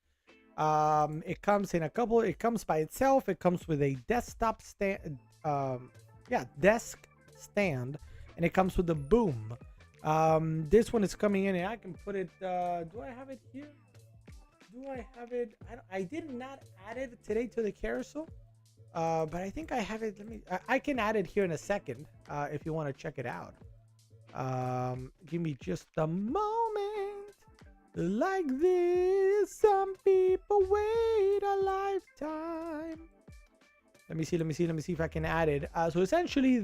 Speaker 1: It comes in a couple. It comes by itself. It comes with a desktop stand. Desk stand, and it comes with a boom. This one is coming in, and I can put it. Do I have it here? Do I have it? I did not add it today to the carousel. But I think I have it. I can add it here in a second, if you want to check it out. Give me just a moment. Like this, some people wait a lifetime. Let me see if I can add it. So essentially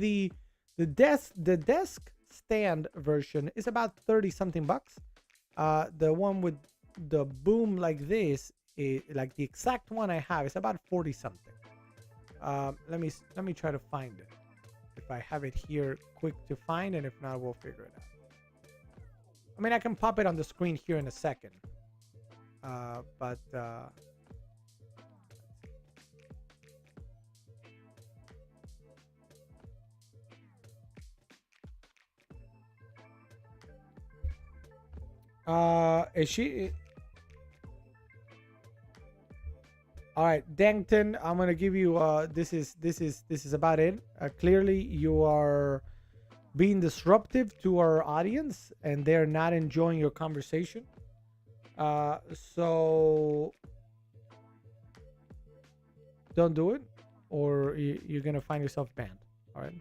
Speaker 1: the desk stand version is about 30 something bucks. The one with the boom like this, like the exact one I have, is about 40 something. Let me try to find it. If I have it here quick to find, and if not, we'll figure it out. I mean, I can pop it on the screen here in a second. Is she? All right, Dangton, I'm gonna give you. This is about it. Clearly, you are being disruptive to our audience, and they're not enjoying your conversation. So don't do it, or you're gonna find yourself banned. All right.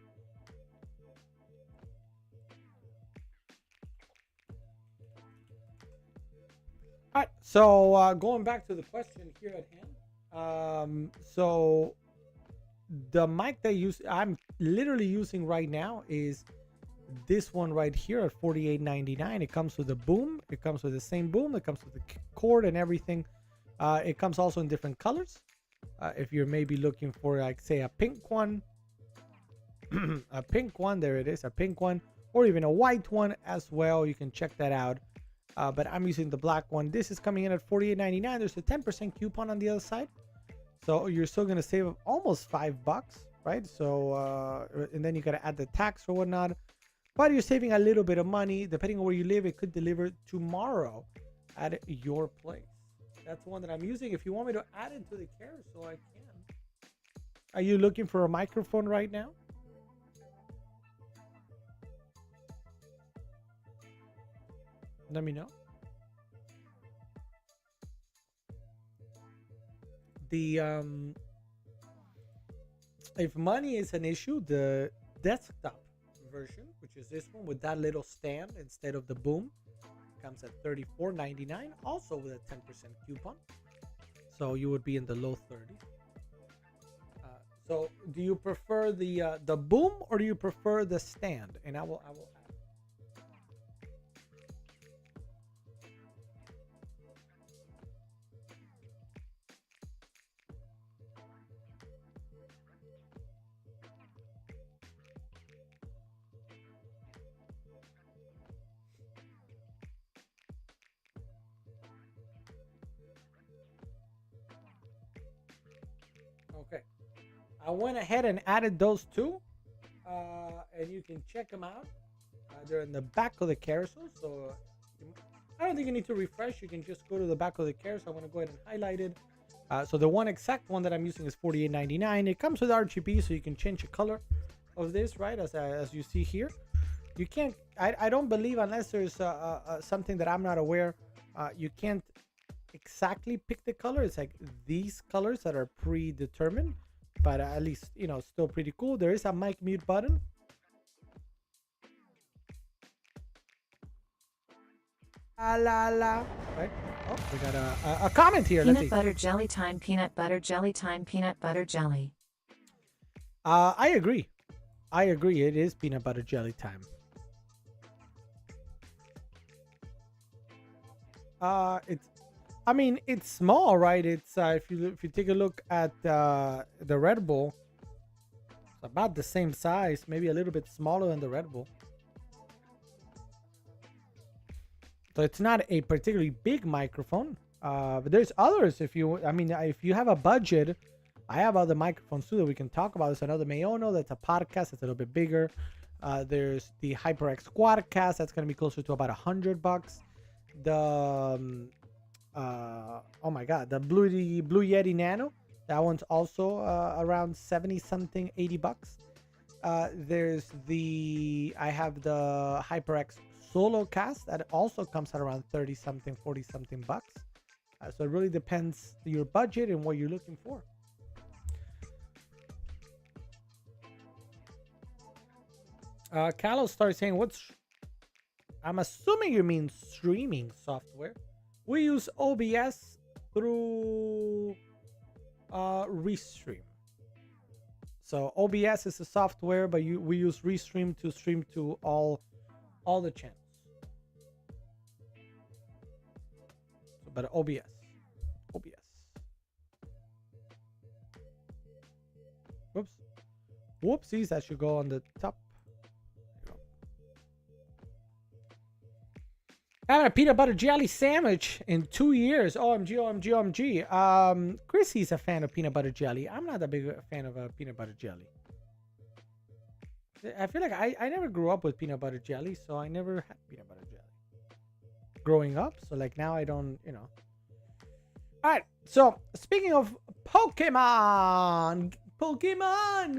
Speaker 1: All right. So going back to the question here at hand. So the mic that I'm literally using right now is this one right here at $48.99. It comes with a boom. It comes with the same boom. It comes with the cord and everything. It comes also in different colors. If you're maybe looking for, like, say, a pink one, a pink one, there it is, a pink one, or even a white one as well, you can check that out. But I'm using the black one. This is coming in at $48.99. There's a 10% coupon on the other side, so you're still gonna save almost $5, right? So and then you gotta add the tax or whatnot, but you're saving a little bit of money. Depending on where you live, it could deliver tomorrow at your place. That's the one that I'm using. If you want me to add it to the carousel, I can. Are you looking for a microphone right now? Let me know. the if money is an issue, the desktop version, which is this one with that little stand instead of the boom, comes at $34.99, also with a 10% coupon. So you would be in the low 30s. So do you prefer the boom or do you prefer the stand? And I will add. Okay, I went ahead and added those two, and you can check them out. They're in the back of the carousel, so I don't think you need to refresh. You can just go to the back of the carousel. I'm going to go ahead and highlight it. So the one exact one that I'm using is $48.99. It comes with RGB, so you can change the color of this, right? As you see here, you can't. I don't believe, unless there's something that I'm not aware, you can't exactly pick the color. It's like these colors that are predetermined, but at least, you know, still pretty cool. There is a mic mute button. Right. Oh, we got a comment here.
Speaker 2: Peanut butter jelly time, peanut butter jelly time, peanut butter jelly.
Speaker 1: I agree. It is peanut butter jelly time. I mean, it's small, right? It's if you take a look at the Red Bull, it's about the same size, maybe a little bit smaller than the Red Bull. So it's not a particularly big microphone, but there's others. If you have a budget, I have other microphones too that we can talk about. There's another Mayono that's a podcast. It's a little bit bigger. There's the HyperX Quadcast. That's going to be closer to about $100. The oh my god, the Blue Yeti Nano, that one's also around 70 something, $80. There's I have the HyperX Solo Cast that also comes at around 30 something, 40 something bucks. So it really depends your budget and what you're looking for. Callow starts saying, I'm assuming you mean streaming software. We use OBS through Restream. So OBS is a software, but we use Restream to stream to all the channels. So, but OBS. Whoops. Whoopsies, that should go on the top. I had a peanut butter jelly sandwich in 2 years. OMG. Chrissy's a fan of peanut butter jelly. I'm not a big fan of peanut butter jelly. I feel like I never grew up with peanut butter jelly, so I never had peanut butter jelly growing up. So like now I don't, you know. All right. So speaking of Pokemon,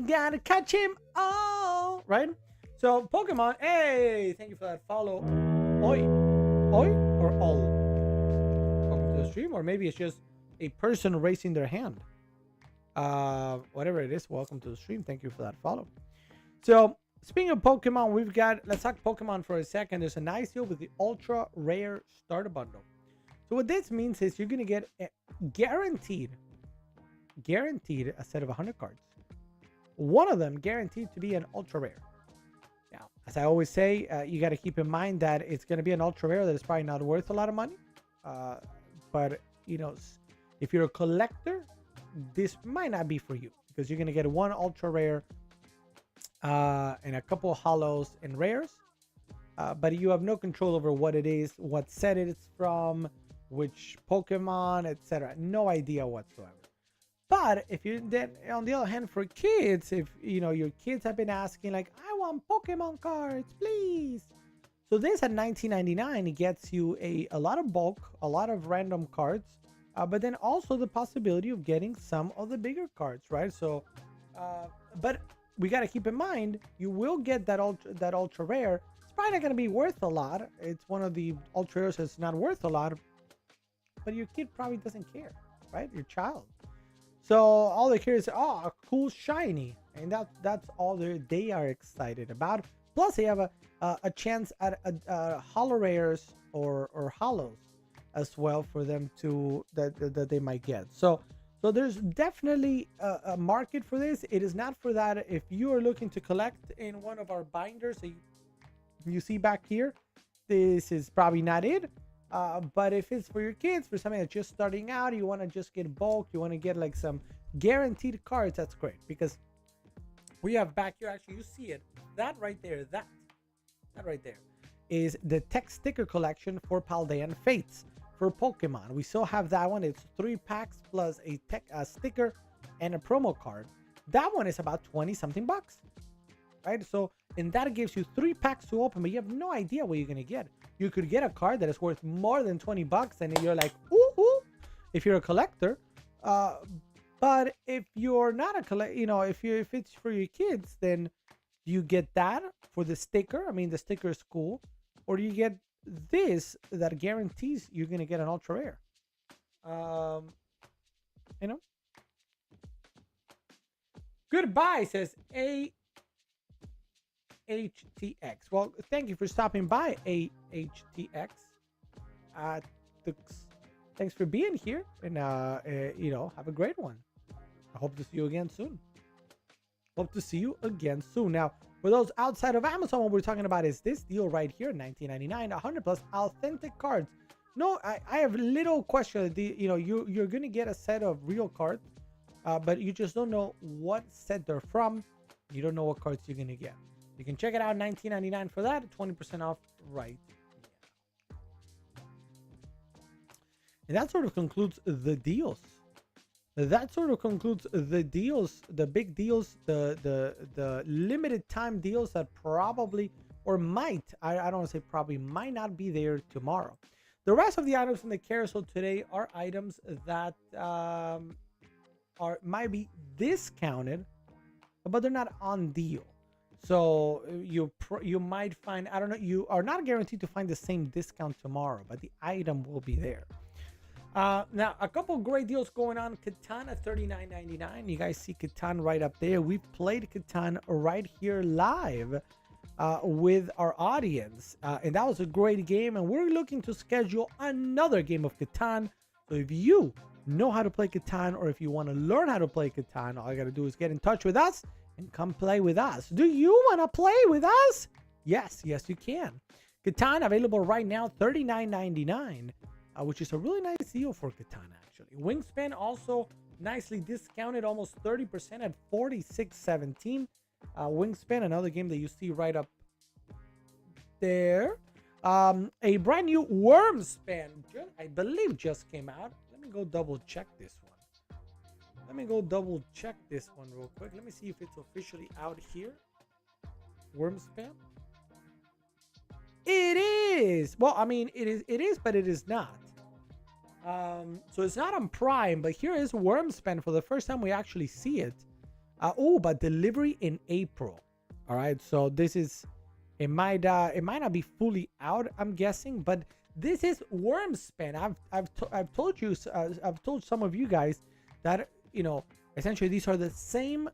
Speaker 1: gotta catch him all, right? So Pokemon, hey, thank you for that follow. Oi or all? Welcome to the stream, or maybe it's just a person raising their hand. Whatever it is, welcome to the stream. Thank you for that follow. So speaking of Pokemon, let's talk Pokemon for a second. There's a nice deal with the ultra rare starter bundle. So what this means is you're gonna get a guaranteed a set of 100 cards. One of them guaranteed to be an ultra rare. Now, as I always say, you got to keep in mind that it's going to be an ultra rare that is probably not worth a lot of money. But you know, if you're a collector, this might not be for you, because you're going to get one ultra rare and a couple of holos and rares. But you have no control over what it is, what set it's from, which Pokemon, etc. No idea whatsoever. But if you then, on the other hand, for kids, if you know your kids have been asking like, I want Pokemon cards, please. So this at $19.99, it gets you a lot of bulk, a lot of random cards, but then also the possibility of getting some of the bigger cards, right? So, but we got to keep in mind, you will get that ultra rare. It's probably not going to be worth a lot. It's one of the ultra rares that's not worth a lot, but your kid probably doesn't care, right? Your child. So all they care is, oh, a cool shiny, and that's all they are excited about. Plus, they have a chance at holo rares or holos as well for them to that they might get. So there's definitely a market for this. It is not for that. If you are looking to collect in one of our binders that you see back here, this is probably not it. But if it's for your kids, for something that's just starting out, you want to just get bulk, you want to get like some guaranteed cards, that's great. Because we have back here, actually, you see it, that right there, that right there is the tech sticker collection for Paldean Fates for Pokemon. We still have that one. It's 3 packs plus a tech sticker and a promo card. That one is about 20 something bucks, right? So, and that gives you 3 packs to open, but you have no idea what you're gonna get. You could get a card that is worth more than 20 bucks, and you're like, ooh, if you're a collector. But if you're not a collector, you know, if it's for your kids, then you get that for the sticker. I mean, the sticker is cool, or you get this that guarantees you're gonna get an ultra rare. You know. Goodbye, says AHTX. Well, thank you for stopping by, AHTX. Thanks for being here, and you know, have a great one. I hope to see you again soon. Now, for those outside of Amazon, what we're talking about is this deal right here, $19.99, 100 plus authentic cards. No, I have little question. You know, you're gonna get a set of real cards, but you just don't know what set they're from. You don't know what cards you're gonna get. You can check it out, $19.99 for that, 20% off right now. And that sort of concludes the deals. The big deals, the limited time deals that probably, or might, I don't want to say probably, might not be there tomorrow. The rest of the items in the carousel today are items that might be discounted, but they're not on deal. So you might find, I don't know, you are not guaranteed to find the same discount tomorrow, but the item will be there. Now, a couple great deals going on. Catan at $39.99. You guys see Catan right up there. We played Catan right here live with our audience, and that was a great game. And we're looking to schedule another game of Catan. So if you know how to play Catan, or if you want to learn how to play Catan, all you got to do is get in touch with us and come play with us. Do you want to play with us? Yes, you can. Catan available right now, $39.99. Which is a really nice deal for Catan, actually. Wingspan also nicely discounted, almost 30% at $46.17. Wingspan, another game that you see right up there. A brand new Wormspan, I believe, just came out. Let me go double check this one. Real quick. Let me see if it's officially out here. Wormspan. It is. Well, I mean, it is, but it is not. So it's not on Prime, but here is Wormspan for the first time we actually see it. But delivery in April. All right, so this is, it might not be fully out, I'm guessing, but this is Wormspan. I've told you, I've told some of you guys that, you know, essentially these are the same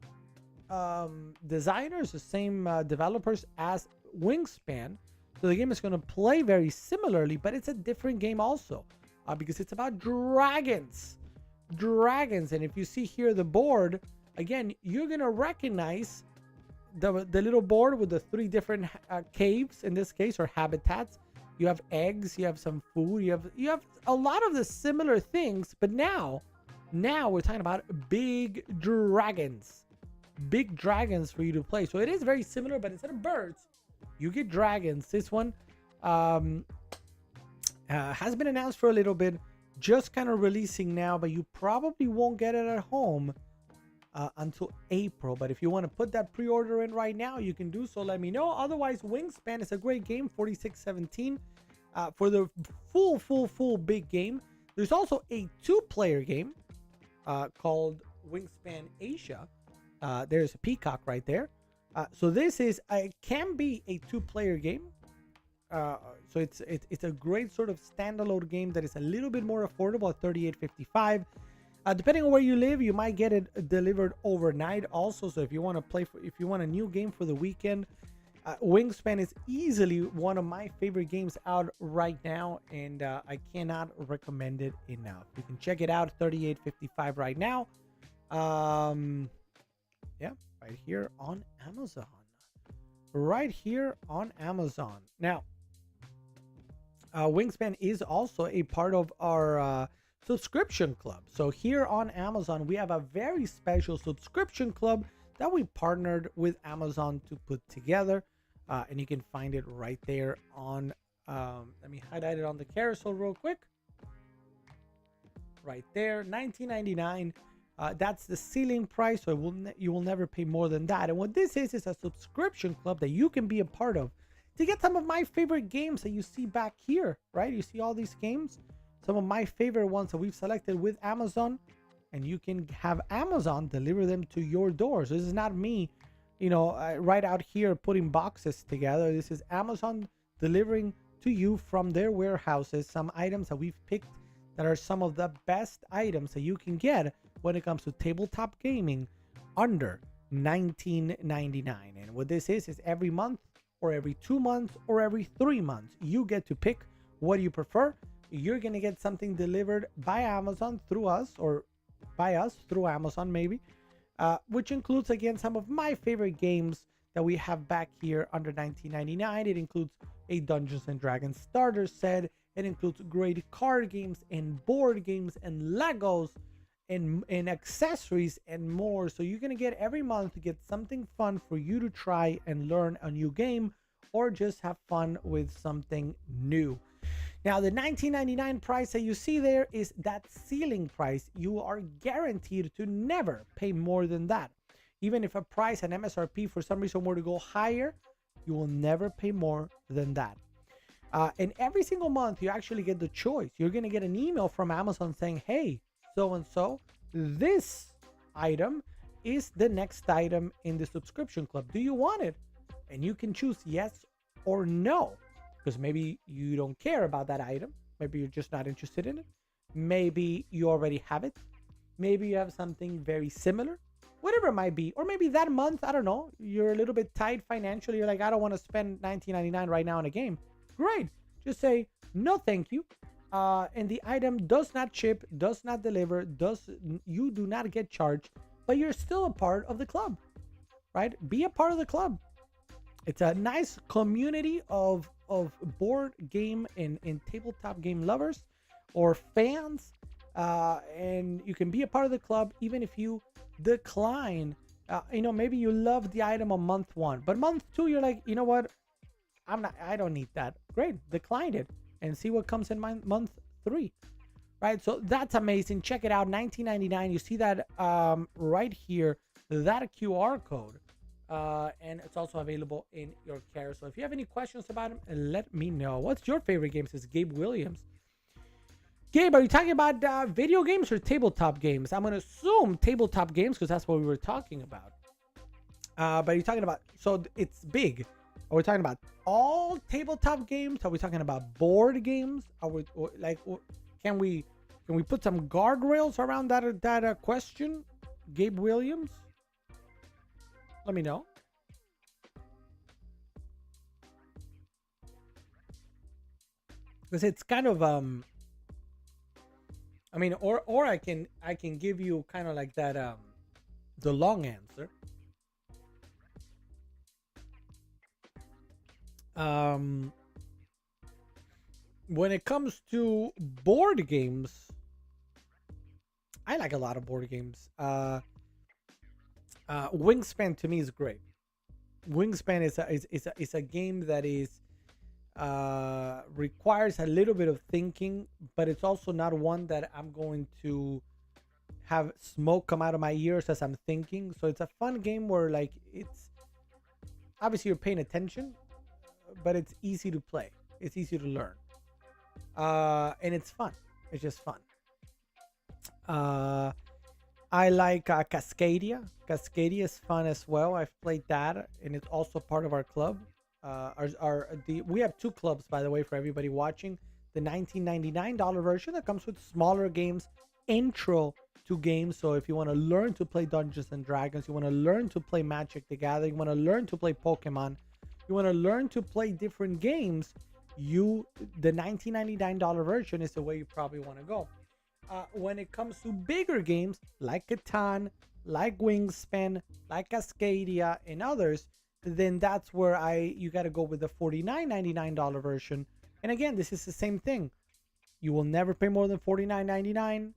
Speaker 1: designers, the same developers as Wingspan. So the game is going to play very similarly, but it's a different game also, because it's about dragons. And if you see here the board, again, you're going to recognize the little board with the 3 different caves, in this case, or habitats. You have eggs, you have some food, you have a lot of the similar things, but now we're talking about big dragons for you to play. So it is very similar, but instead of birds, you get dragons. This one has been announced for a little bit, just kind of releasing now, but you probably won't get it at home until April. But if you want to put that pre-order in right now, you can do so. Let me know. Otherwise, Wingspan is a great game, $46.17 for the full big game. There's also a 2-player game called Wingspan Asia. There's a peacock right there. So this is can be a 2-player game. So it's a great sort of standalone game that is a little bit more affordable at $38.55. Depending on where you live, you might get it delivered overnight also. So if you want to play if you want a new game for the weekend, Wingspan is easily one of my favorite games out right now, and I cannot recommend it enough. You can check it out, $38.55 right now. Yeah, right here on Amazon. Right here on Amazon. Now, Wingspan is also a part of our subscription club. So here on Amazon, we have a very special subscription club that we partnered with Amazon to put together. And you can find it right there on, let me highlight it on the carousel real quick. Right there, $19.99. That's the ceiling price, so you will never pay more than that. And what this is a subscription club that you can be a part of to get some of my favorite games that you see back here, right? You see all these games, some of my favorite ones that we've selected with Amazon, and you can have Amazon deliver them to your door. So this is not me, right out here putting boxes together. This is Amazon delivering to you from their warehouses some items that we've picked that are some of the best items that you can get when it comes to tabletop gaming under $19.99. And what this is every month or every 2 months or every 3 months, you get to pick what you prefer. You're going to get something delivered by Amazon through us, or by us through Amazon maybe. Which includes, again, some of my favorite games that we have back here under $19.99. It includes a Dungeons and Dragons starter set. It includes great card games and board games and Legos and accessories and more. So you're going to get every month to get something fun for you to try and learn a new game, or just have fun with something new. Now, the $19.99 price that you see there is that ceiling price. You are guaranteed to never pay more than that. Even if a price, an MSRP, for some reason were to go higher, you will never pay more than that. And every single month, you actually get the choice. You're going to get an email from Amazon saying, hey, so-and-so, this item is the next item in the subscription club. Do you want it? And you can choose yes or no. Because maybe you don't care about that item. Maybe you're just not interested in it. Maybe you already have it. Maybe you have something very similar. Whatever it might be. Or maybe that month, I don't know, you're a little bit tight financially. You're like, I don't want to spend $19.99 right now on a game. Great. Just say, no thank you. And the item does not ship, does not deliver, you do not get charged, but you're still a part of the club, right? Be a part of the club. It's a nice community of board game and tabletop game lovers or fans, and you can be a part of the club even if you decline. Maybe you love the item on month 1, but month 2 you're like, you know what, I don't need that. Great, decline it and see what comes in month 3, right? So that's amazing. Check it out, $19.99. You see that right here, that QR code. And it's also available in your carousel. So if you have any questions about them, let me know. What's your favorite game? Says Gabe Williams. Gabe, are you talking about video games or tabletop games? I'm going to assume tabletop games because that's what we were talking about. But you're talking about, so it's big. Are we talking about all tabletop games? Are we talking about board games? Are we can we put some guardrails around that question? Gabe Williams? Let me know. Because it's kind of or I can give you kind of like that the long answer. When it comes to board games, I like a lot of board games. Wingspan to me is great. Wingspan is a game that is requires a little bit of thinking, but it's also not one that I'm going to have smoke come out of my ears as I'm thinking. So it's a fun game where like it's obviously you're paying attention, but it's easy to play. It's easy to learn. And it's fun. It's just fun. I like Cascadia. Cascadia is fun as well. I've played that, and it's also part of our club. We have 2 clubs, by the way, for everybody watching. The $19.99 version that comes with smaller games intro to games. So if you want to learn to play Dungeons and Dragons, you want to learn to play Magic the Gathering, you want to learn to play Pokemon, you want to learn to play different games, the $19.99 version is the way you probably want to go. When it comes to bigger games like Catan, like Wingspan, like Cascadia, and others, then that's where you got to go with the $49.99 version. And again, this is the same thing. You will never pay more than $49.99.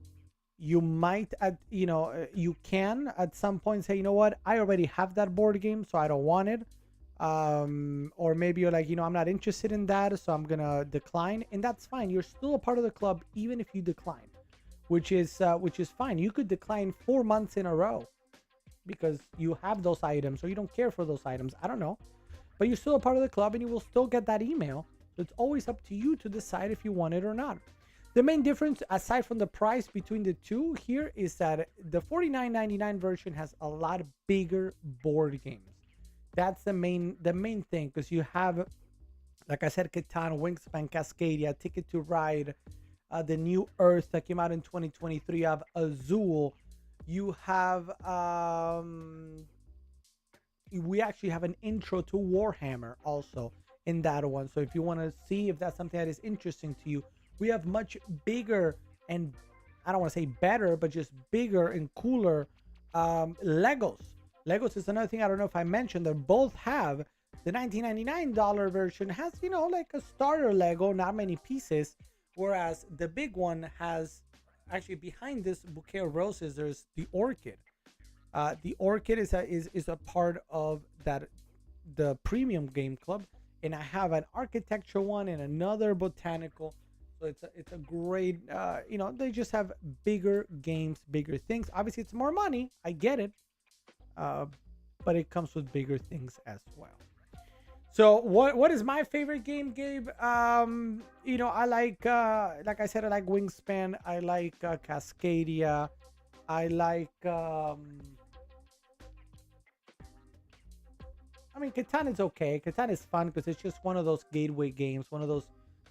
Speaker 1: You might, you can at some point say, you know what, I already have that board game, so I don't want it. Or maybe you're like, I'm not interested in that, so I'm gonna decline, and that's fine. You're still a part of the club even if you decline, which is fine. You could decline 4 months in a row because you have those items or you don't care for those items. I don't know, but you're still a part of the club and you will still get that email. So it's always up to you to decide if you want it or not. The main difference, aside from the price between the two here, is that the $49.99 version has a lot bigger board games. That's the main thing, because you have, like I said, Catan, Wingspan, Cascadia, Ticket to Ride, the new Earth that came out in 2023 of Azul. You have we actually have an intro to Warhammer also in that one. So if you want to see if that's something that is interesting to you, we have much bigger and, I don't want to say better, but just bigger and cooler Legos. Legos is another thing I don't know if I mentioned. They both have the $19.99 version has, like a starter Lego, not many pieces, whereas the big one has, actually behind this bouquet of roses, there's the orchid. The orchid is a part of the premium game club, and I have an architecture one and another botanical. So it's a great, they just have bigger games, bigger things. Obviously, it's more money. I get it. But it comes with bigger things as well. So what is my favorite game, Gabe? I like, like I said, I like Wingspan. I like Cascadia. I like, Catan is okay. Catan is fun because it's just one of those gateway games, one of the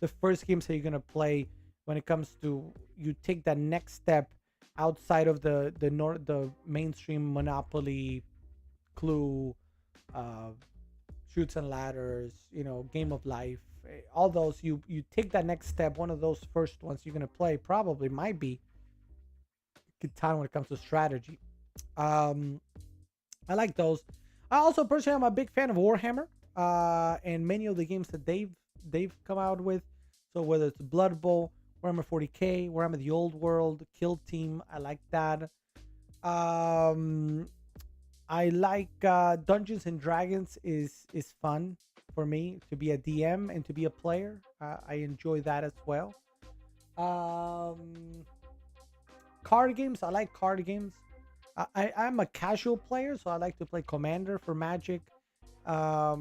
Speaker 1: first games that you're going to play when it comes to, you take that next step outside of the mainstream Monopoly, Clue, Chutes and Ladders, Game of Life, all those. You take that next step. One of those first ones you're gonna play probably might be Catan when it comes to strategy. I like those. I also personally am a big fan of Warhammer, and many of the games that they've come out with. So whether it's Blood Bowl, Warhammer 40K, Warhammer the Old World, Kill Team, I like that. I like Dungeons and Dragons is fun for me to be a DM and to be a player. I enjoy that as well. Card games, I like card games. I'm a casual player, so I like to play Commander for Magic. I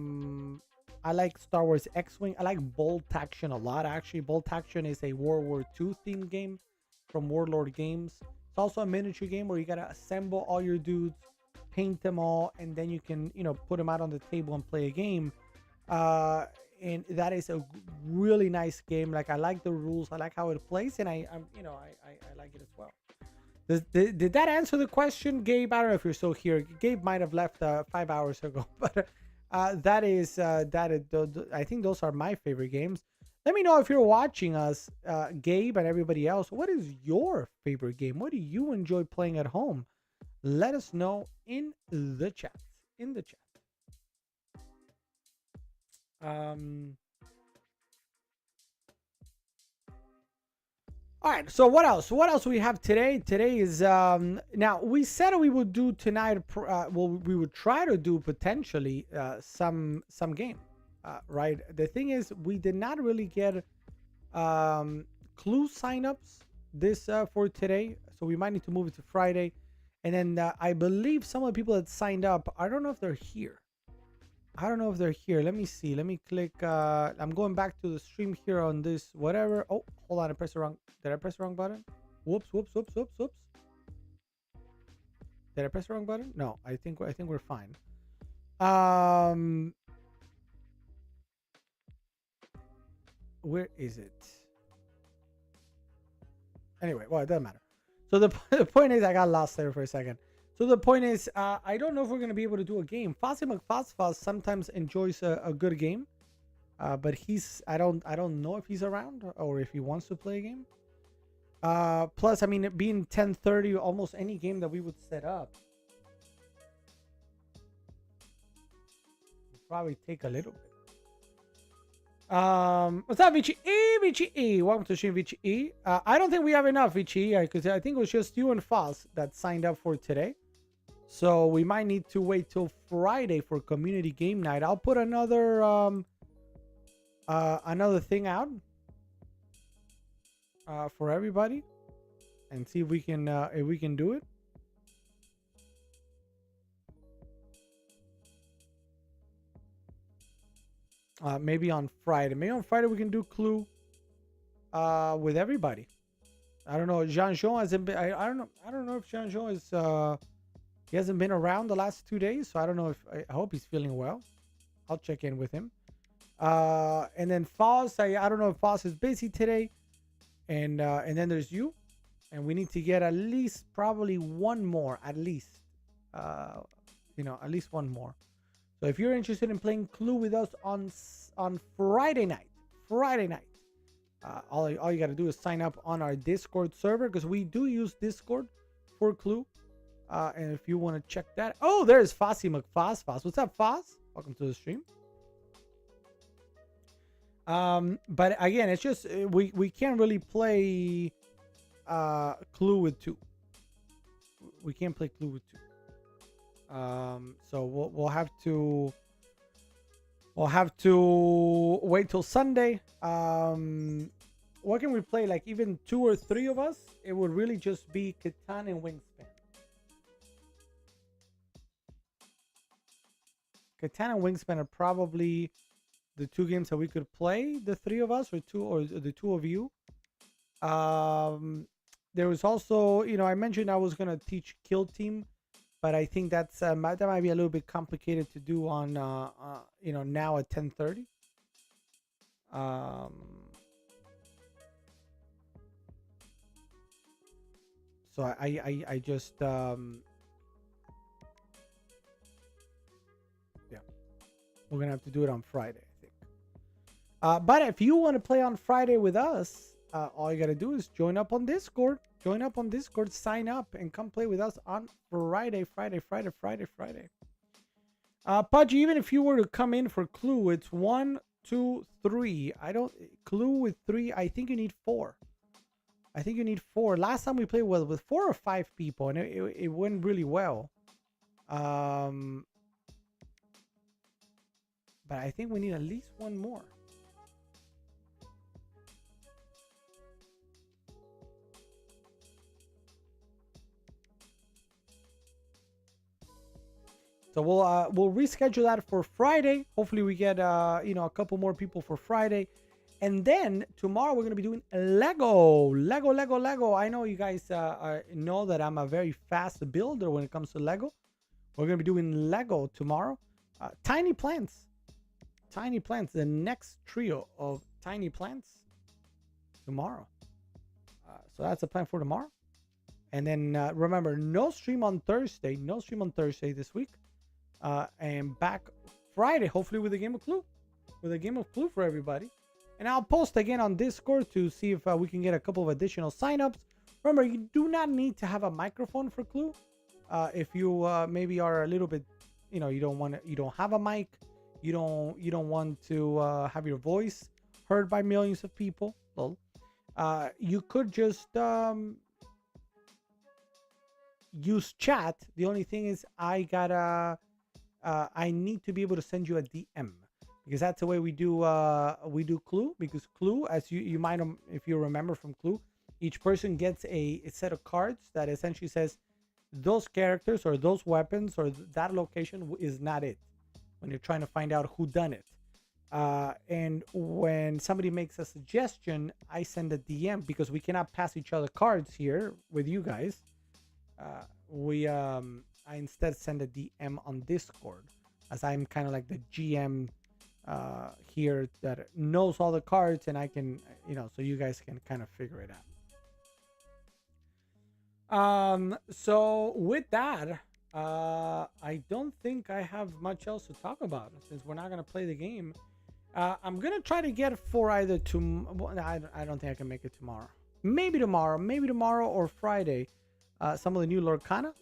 Speaker 1: like Star Wars X-Wing. I like Bolt Action a lot, actually. Bolt Action is a World War II themed game from Warlord Games. It's also a miniature game where you gotta assemble all your dudes, paint them all, and then you can, put them out on the table and play a game. And that is a really nice game. Like, I like the rules. I like how it plays, and I like it as well. Did that answer the question, Gabe? I don't know if you're still here. Gabe might have left 5 hours ago, but I think those are my favorite games. Let me know if you're watching us, Gabe and everybody else. What is your favorite game? What do you enjoy playing at home? Let us know in the chat. All right, so what else we have today? Today is now, we said we would do tonight, we would try to do potentially some game, right? The thing is, we did not really get Clue signups this for today, so we might need to move it to Friday. And then I believe some of the people that signed up, I don't know if they're here. Let me see. Let me click. I'm going back to the stream here on this whatever. Oh, hold on. Did I press the wrong button? Whoops. Did I press the wrong button? No, I think we're fine. Where is it? Anyway, well, it doesn't matter. So the point is, I got lost there for a second. So the point is, I don't know if we're gonna be able to do a game. Fozzie McFozzfuzz sometimes enjoys a good game, but I don't know if he's around or if he wants to play a game. Plus, I mean, it being 10:30, almost any game that we would set up would probably take a little bit. What's up, Vici E? Vici E, welcome to stream, Vici E. I don't think we have enough, Vici E, because I think it was just you and Foz that signed up for today. So we might need to wait till Friday for community game night. I'll put another thing out for everybody and see if we can do it. Maybe on Friday. Maybe on Friday we can do Clue with everybody. I don't know. Jean-Jean hasn't been. I don't know if Jean-Jean is. He hasn't been around the last 2 days, so I don't know if. I hope he's feeling well. I'll check in with him. And then Foz. I don't know if Foz is busy today. And then there's you, and we need to get at least probably one more. At least, at least one more. So if you're interested in playing Clue with us on Friday night, all you got to do is sign up on our Discord server, because we do use Discord for Clue. And if you want to check that, oh, there's Fozzie McFozzfuzz. What's up, Foz? Welcome to the stream. But again, it's just we can't really play Clue with two. We can't play Clue with two. So we'll have to wait till Sunday. What can we play? Like even 2 or 3 of us? It would really just be Catan and Wingspan. Catan and Wingspan are probably the 2 games that we could play, the 3 of us, or the 2 of you. There was also, I mentioned I was gonna teach Kill Team, but I think that might be a little bit complicated to do on now at 10:30. So I just yeah, we're gonna have to do it on Friday, I think. But if you want to play on Friday with us, all you gotta do is join up on Discord. Sign up and come play with us on Friday. Pudgy, even if you were to come in for Clue, it's 1, 2, 3. Clue with 3. I think you need 4. Last time we played with 4 or 5 people, and it went really well. But I think we need at least 1 more. So we'll reschedule that for Friday. Hopefully we get a couple more people for Friday. And then tomorrow we're going to be doing Lego. I know you guys know that I'm a very fast builder when it comes to Lego. We're going to be doing Lego tomorrow. Tiny Plants. The next trio of Tiny Plants tomorrow. So that's the plan for tomorrow. And then remember, no stream on Thursday this week. And back Friday, hopefully with a game of Clue. For everybody. And I'll post again on Discord to see if we can get a couple of additional signups. Remember, you do not need to have a microphone for Clue. If you maybe are a little bit, you don't have a mic, you don't want to have your voice heard by millions of people. Well, you could just use chat. The only thing is I need to be able to send you a DM, because that's the way we do Clue. Because Clue, as you might, if you remember from Clue, each person gets a set of cards that essentially says those characters or those weapons or that location is not it, when you're trying to find out who done it. And when somebody makes a suggestion, I send a DM, because we cannot pass each other cards here with you guys. I instead send a DM on Discord, as I'm kind of like the GM here that knows all the cards, and I can, so you guys can kind of figure it out. So with that, I don't think I have much else to talk about since we're not gonna play the game. I'm gonna try to get for either well, I don't think I can make it tomorrow. Maybe tomorrow or Friday. Some of the new Lorcana.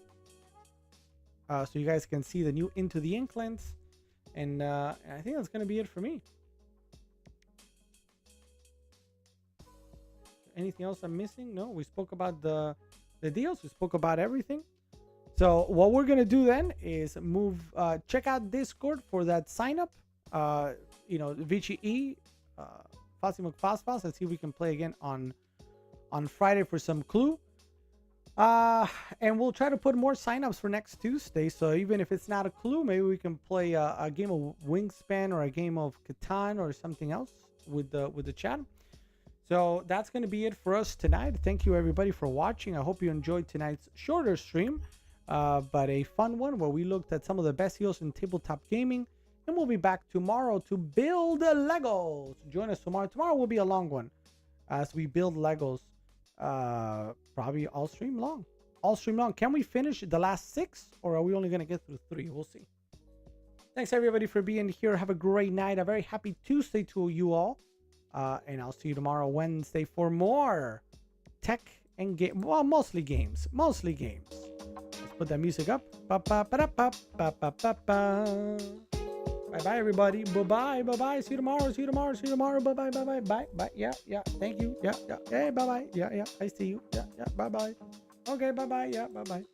Speaker 1: So you guys can see the new Into the Inklands, and I think that's gonna be it for me. Anything else I'm missing? No, we spoke about the deals. We spoke about everything. So what we're gonna do then is move. Check out Discord for that sign up. Vici E, Fossi McFosfos. Let's see if we can play again on Friday for some clue. And we'll try to put more signups for next Tuesday. So even if it's not a clue, maybe we can play a game of Wingspan or a game of Catan or something else with the chat. So that's going to be it for us tonight. Thank you everybody for watching. I hope you enjoyed tonight's shorter stream, but a fun one where we looked at some of the best heroes in tabletop gaming. And we'll be back tomorrow to build Legos. Join us tomorrow. Tomorrow will be a long one as we build Legos. Probably all stream long. Can we finish the last 6 or are we only going to get through 3? We'll see. Thanks everybody for being here. Have a great night. A very happy Tuesday to you all. And I'll see you tomorrow, Wednesday, for more tech and game. Well, mostly games. Let's put that music up. Bye bye everybody. Bye. See you tomorrow. Bye. Yeah. Thank you. Yeah. Hey, bye. Yeah. I see you. Yeah. Bye. Okay, bye. Yeah, bye.